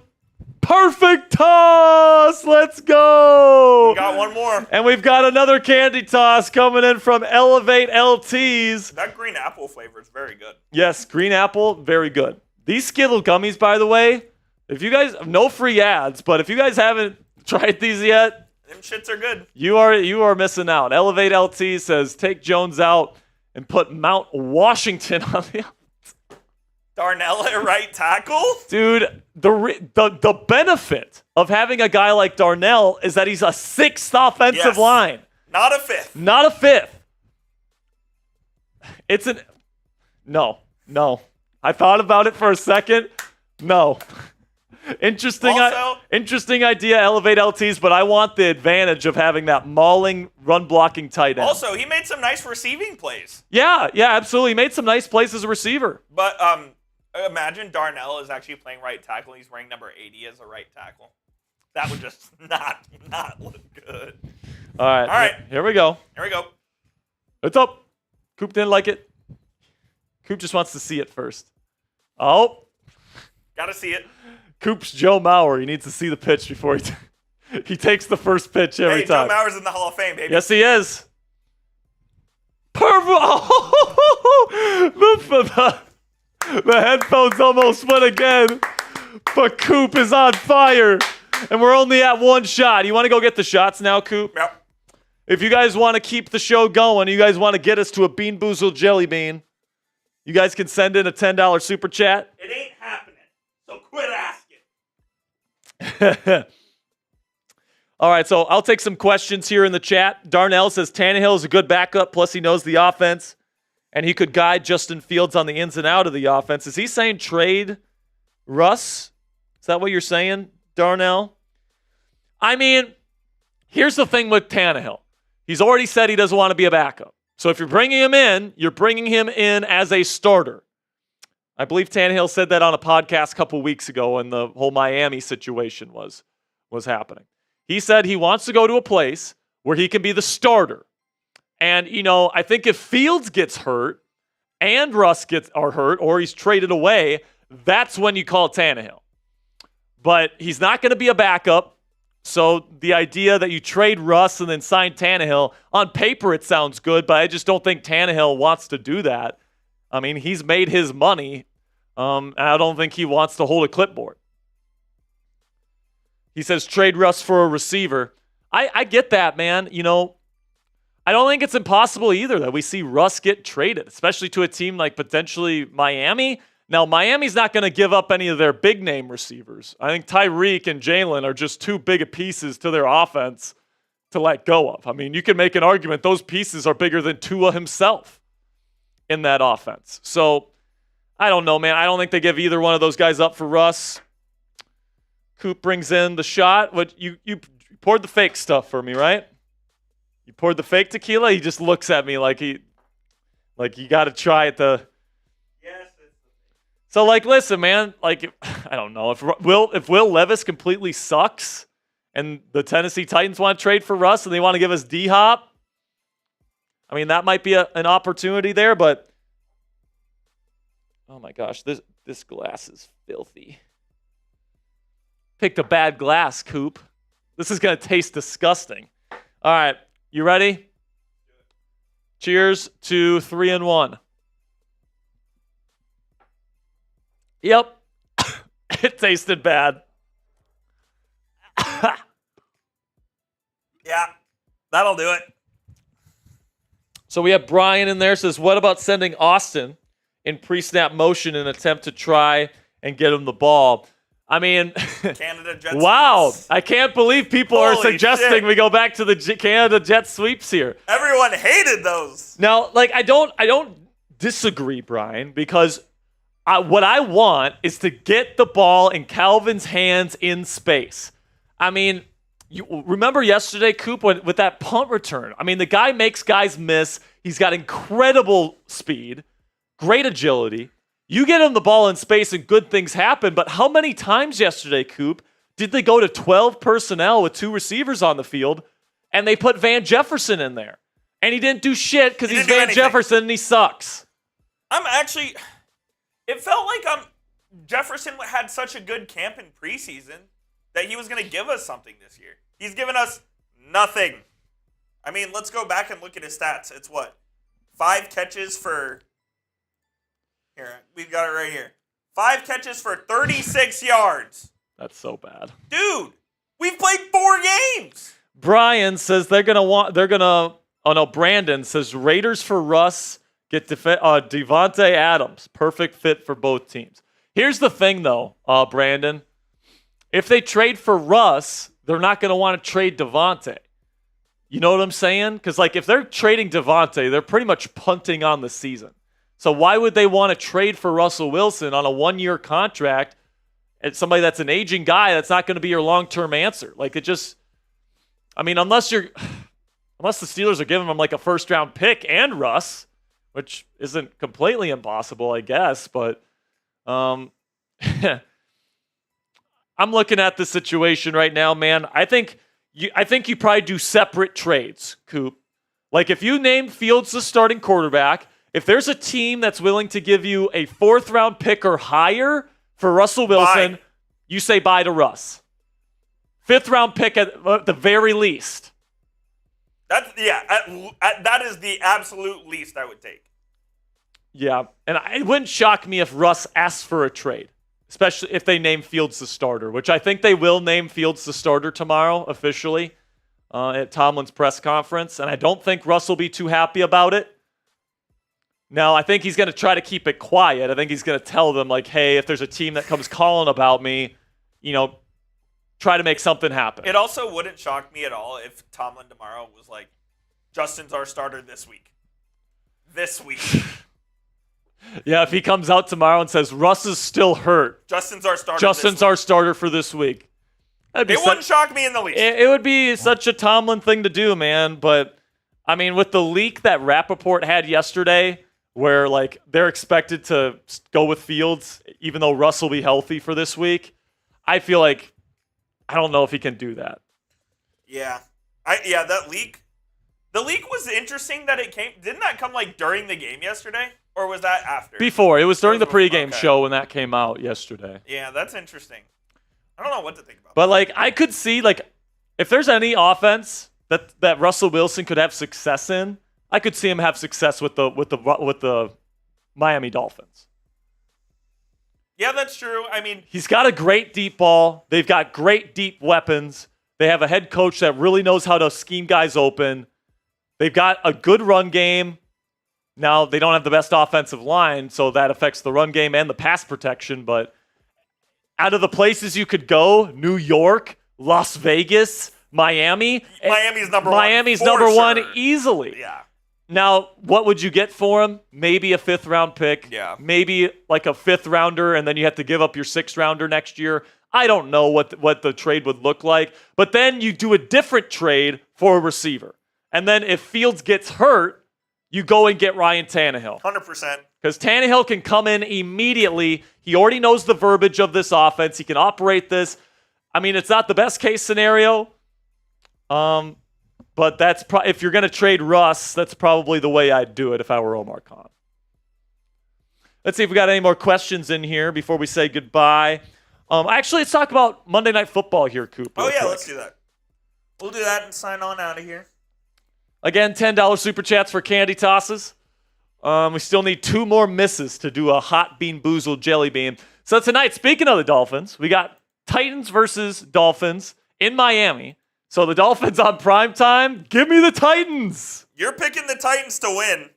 Perfect toss. Let's go. We got one more. And we've got another candy toss coming in from Elevate LTs. That green apple flavor is very good. Yes, green apple, very good. These Skittle gummies, by the way, if you guys, no free ads, but if you guys haven't tried these yet, them shits are good. You are missing out. Elevate LT says take Jones out and put Mount Washington on the Darnell at right tackle? Dude, the benefit of having a guy like Darnell is that he's a 6th offensive line. Not a 5th. Not a 5th. It's an No. I thought about it for a second. No. Interesting idea, Elevate LTs, but I want the advantage of having that mauling, run-blocking tight end. Also, he made some nice receiving plays. Yeah, absolutely. He made some nice plays as a receiver. But imagine Darnell is actually playing right tackle. He's wearing number 80 as a right tackle. That would just not look good. All right. Here we go. Here we go. It's up. Coop didn't like it. Coop just wants to see it first. Oh. Gotta see it. Coop's Joe Mauer. He needs to see the pitch before he takes the first pitch every time. Joe Mauer's in the Hall of Fame, baby. Yes, he is. Perfect. Oh, the headphones almost went again. But Coop is on fire. And we're only at 1 shot. You want to go get the shots now, Coop? Yep. If you guys want to keep the show going, you guys want to get us to a Bean Boozled Jelly Bean, you guys can send in a $10 super chat. It ain't happening. So quit asking. All right, so I'll take some questions here in the chat. Darnell says Tannehill is a good backup, plus he knows the offense, and he could guide Justin Fields on the ins and out of the offense. Is he saying trade Russ? Is that what you're saying, Darnell? I mean, here's the thing with Tannehill. He's already said he doesn't want to be a backup. So if you're bringing him in, you're bringing him in as a starter. I believe Tannehill said that on a podcast a couple weeks ago when the whole Miami situation was happening. He said he wants to go to a place where he can be the starter. And, I think if Fields gets hurt and Russ are hurt or he's traded away, that's when you call Tannehill. But he's not going to be a backup. So the idea that you trade Russ and then sign Tannehill, on paper it sounds good, but I just don't think Tannehill wants to do that. I mean, he's made his money, and I don't think he wants to hold a clipboard. He says trade Russ for a receiver. I get that, man. I don't think it's impossible either that we see Russ get traded, especially to a team like potentially Miami. Now, Miami's not going to give up any of their big-name receivers. I think Tyreek and Jalen are just too big of pieces to their offense to let go of. I mean, you can make an argument those pieces are bigger than Tua himself in that offense. So, I don't know, man. I don't think they give either one of those guys up for Russ. Coop brings in the shot. What you poured the fake stuff for me, right? You poured the fake tequila? He just looks at me like you got to try it to... So, listen, man, I don't know. If Will Levis completely sucks and the Tennessee Titans want to trade for Russ and they want to give us D-Hop, I mean, that might be an opportunity there, but oh, my gosh, this glass is filthy. Picked a bad glass, Coop. This is going to taste disgusting. All right, you ready? Cheers to 3 and 1. Yep. It tasted bad. Yeah, that'll do it. So we have Brian in there. Says, what about sending Austin in pre-snap motion in an attempt to try and get him the ball? I mean, Canada Jets. Wow. I can't believe people are Holy suggesting shit. we go back to the Canada Jets sweeps here. Everyone hated those. Now, like, I don't disagree, Brian, because what I want is to get the ball in Calvin's hands in space. I mean, you remember yesterday, Coop, with that punt return? I mean, the guy makes guys miss. He's got incredible speed, great agility. You get him the ball in space and good things happen, but how many times yesterday, Coop, did they go to 12 personnel with 2 receivers on the field and they put Van Jefferson in there? And he didn't do shit because he's Van Jefferson and he sucks. It felt like Jefferson had such a good camp in preseason that he was going to give us something this year. He's given us nothing. I mean, let's go back and look at his stats. It's what? 5 catches for... Here, we've got it right here. 5 catches for 36 yards. That's so bad. Dude, we've played 4 games. Brian says Brandon says Raiders for Russ, get Devontae Adams. Perfect fit for both teams. Here's the thing, though, Brandon. If they trade for Russ, they're not going to want to trade Devontae. You know what I'm saying? Because, like, if they're trading Devontae, they're pretty much punting on the season. So why would they want to trade for Russell Wilson on a 1-year contract and somebody that's an aging guy that's not going to be your long-term answer? Like, it just, I mean, unless the Steelers are giving him like a first-round pick and Russ, which isn't completely impossible, I guess, but I'm looking at the situation right now, man. I think you probably do separate trades, Coop. Like, if you name Fields the starting quarterback, if there's a team that's willing to give you a 4th-round pick or higher for Russell Wilson, you say bye to Russ. 5th-round pick at the very least. That is the absolute least I would take. Yeah, and it wouldn't shock me if Russ asks for a trade, especially if they name Fields the starter, which I think they will name Fields the starter tomorrow officially at Tomlin's press conference, and I don't think Russ will be too happy about it. Now, I think he's going to try to keep it quiet. I think he's going to tell them, like, hey, if there's a team that comes calling about me, try to make something happen. It also wouldn't shock me at all if Tomlin tomorrow was like, Justin's our starter this week. This week. Yeah, if he comes out tomorrow and says, Russ is still hurt. Justin's our starter for this week. It wouldn't shock me in the least. It would be such a Tomlin thing to do, man. But, I mean, with the leak that Rappaport had yesterday, where, like, they're expected to go with Fields, even though Russ will be healthy for this week, I feel like, I don't know if he can do that. Yeah. That leak. The leak was interesting that it came. Didn't that come, like, during the game yesterday? Or was that after? Before. It was during the pregame show when that came out yesterday. Yeah, that's interesting. I don't know what to think about. But, like, I could see, like, if there's any offense that Russell Wilson could have success in, I could see him have success with the Miami Dolphins. Yeah, that's true. I mean, he's got a great deep ball. They've got great deep weapons. They have a head coach that really knows how to scheme guys open. They've got a good run game. Now, they don't have the best offensive line, so that affects the run game and the pass protection. But out of the places you could go, New York, Las Vegas, Miami. Miami's number one easily. Yeah. Now, what would you get for him? Maybe a 5th-round pick. Yeah. Maybe like a 5th-rounder, and then you have to give up your 6th-rounder next year. I don't know what the trade would look like. But then you do a different trade for a receiver. And then if Fields gets hurt, you go and get Ryan Tannehill. 100%. Because Tannehill can come in immediately. He already knows the verbiage of this offense. He can operate this. I mean, it's not the best case scenario. But that's if you're going to trade Russ, that's probably the way I'd do it if I were Omar Khan. Let's see if we got any more questions in here before we say goodbye. Actually, let's talk about Monday Night Football here, Coop. Oh, real yeah, quick. let's do that. We'll do that and sign on out of here. Again, $10 super chats for candy tosses. We still need 2 more misses to do a hot bean boozled jelly bean. So tonight, speaking of the Dolphins, we got Titans versus Dolphins in Miami. So the Dolphins on prime time. Give me the Titans. You're picking the Titans to win.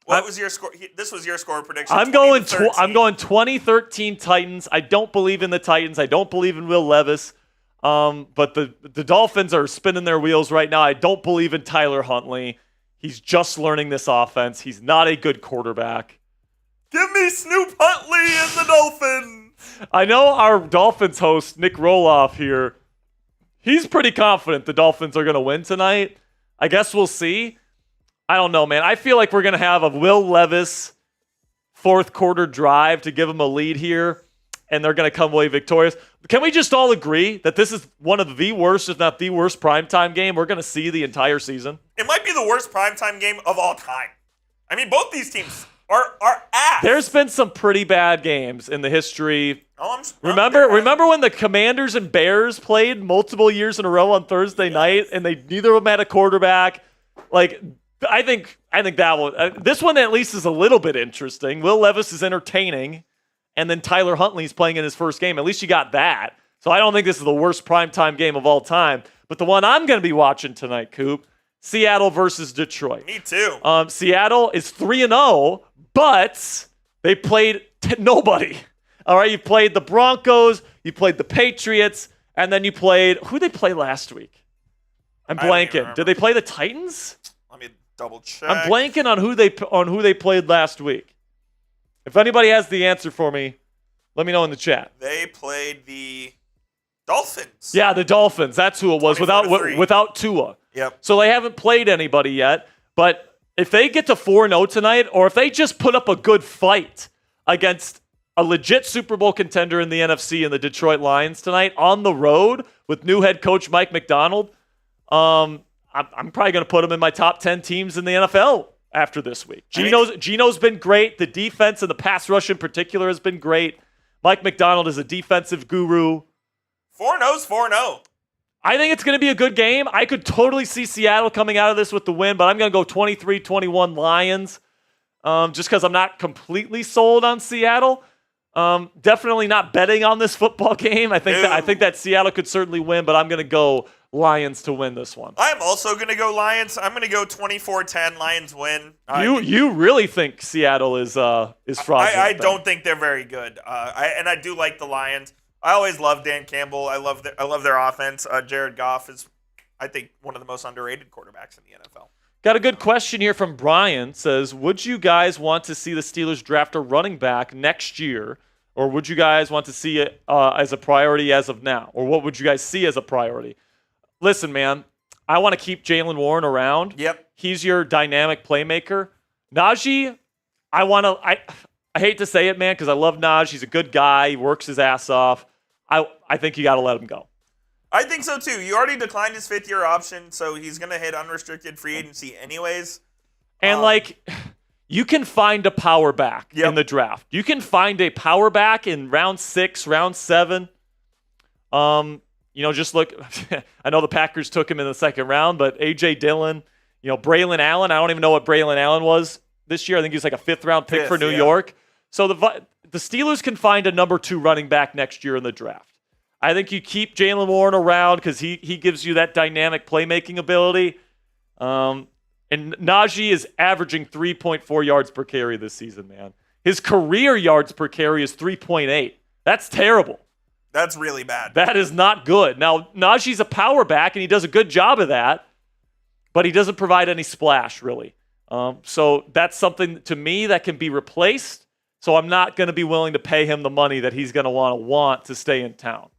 What was your score? This was your score prediction. I'm going 2013 Titans. I don't believe in the Titans. I don't believe in Will Levis. But the Dolphins are spinning their wheels right now. I don't believe in Tyler Huntley. He's just learning this offense. He's not a good quarterback. Give me Snoop Huntley and the Dolphins. I know our Dolphins host, Nick Roloff here, he's pretty confident the Dolphins are going to win tonight. I guess we'll see. I don't know, man. I feel like we're going to have a Will Levis fourth quarter drive to give him a lead here, and they're going to come away victorious. Can we just all agree that this is one of the worst, if not the worst, primetime game we're going to see the entire season? It might be the worst primetime game of all time. I mean, both these teams are ass. There's been some pretty bad games in the history. Remember when the Commanders and Bears played multiple years in a row on Thursday night, and neither of them had a quarterback? Like, I think that one. This one at least is a little bit interesting. Will Levis is entertaining, and then Tyler Huntley's playing in his first game. At least you got that. So I don't think this is the worst primetime game of all time. But the one I'm going to be watching tonight, Coop, Seattle versus Detroit. Me too. Seattle is 3-0, but they played nobody. All right, you played the Broncos, you played the Patriots, and then you played who did they play last week? I'm blanking. Did they play the Titans? Let me double check. I'm blanking on who they played last week. If anybody has the answer for me, let me know in the chat. They played the Dolphins. Yeah, the Dolphins. That's who it was without Tua. Yep. So they haven't played anybody yet. But if they get to 4-0 tonight, or if they just put up a good fight against a legit Super Bowl contender in the NFC and the Detroit Lions tonight on the road with new head coach Mike McDonald, I'm probably going to put them in my top 10 teams in the NFL after this week. Geno's been great. The defense and the pass rush in particular has been great. Mike McDonald is a defensive guru. 4-0's 4-0. I think it's going to be a good game. I could totally see Seattle coming out of this with the win, but I'm going to go 23-21 Lions just because I'm not completely sold on Seattle. Definitely not betting on this football game. I think that Seattle could certainly win, but I'm going to go Lions to win this one. I'm also going to go Lions. I'm going to go 24-10. Lions win. You really think Seattle is fraudulent? I don't think they're very good. I do like the Lions. I always love Dan Campbell. I love their offense. Jared Goff is, I think, one of the most underrated quarterbacks in the NFL. Got a good question here from Brian. Says, would you guys want to see the Steelers draft a running back next year, or would you guys want to see it as a priority as of now? Or what would you guys see as a priority? Listen, man, I want to keep Jaylen Warren around. Yep. He's your dynamic playmaker. Najee, I hate to say it, man, because I love Najee. He's a good guy. He works his ass off. I think you got to let him go. I think so, too. You already declined his fifth-year option, so he's going to hit unrestricted free agency anyways. And, you can find a power back in the draft. You can find a power back in round 6, round 7. Just look. I know the Packers took him in the second round, but A.J. Dillon, Braylon Allen. I don't even know what Braylon Allen was this year. I think he was like a 5th-round pick for New York. So the Steelers can find a number 2 running back next year in the draft. I think you keep Jaylen Warren around because he gives you that dynamic playmaking ability. And Najee is averaging 3.4 yards per carry this season, man. His career yards per carry is 3.8. That's terrible. That's really bad. That is not good. Now, Najee's a power back, and he does a good job of that, but he doesn't provide any splash, really. So that's something, to me, that can be replaced. So I'm not going to be willing to pay him the money that he's going to want to stay in town.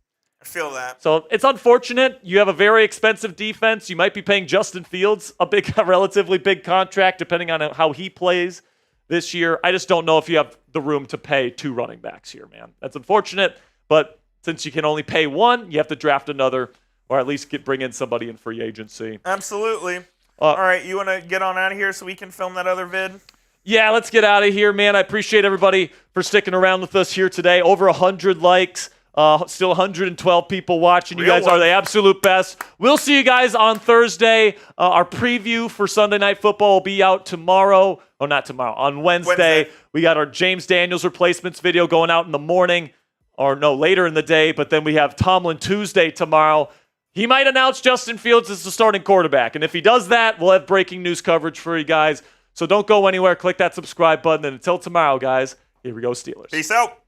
I feel that. So it's unfortunate. You have a very expensive defense. You might be paying Justin Fields a relatively big contract, depending on how he plays this year. I just don't know if you have the room to pay 2 running backs here, man. That's unfortunate, but since you can only pay 1, you have to draft another, or at least bring in somebody in free agency. Absolutely. All right, you want to get on out of here so we can film that other vid? Yeah, let's get out of here, man. I appreciate everybody for sticking around with us here today. Over 100 likes. Still 112 people watching. You Real guys are the absolute best. We'll see you guys on Thursday. Our preview for Sunday Night Football will be out tomorrow. Oh, not tomorrow. On Wednesday. We got our James Daniels replacements video going out in the morning. Or no, later in the day. But then we have Tomlin Tuesday tomorrow. He might announce Justin Fields as the starting quarterback. And if he does that, we'll have breaking news coverage for you guys. So don't go anywhere. Click that subscribe button. And until tomorrow, guys, here we go, Steelers. Peace out.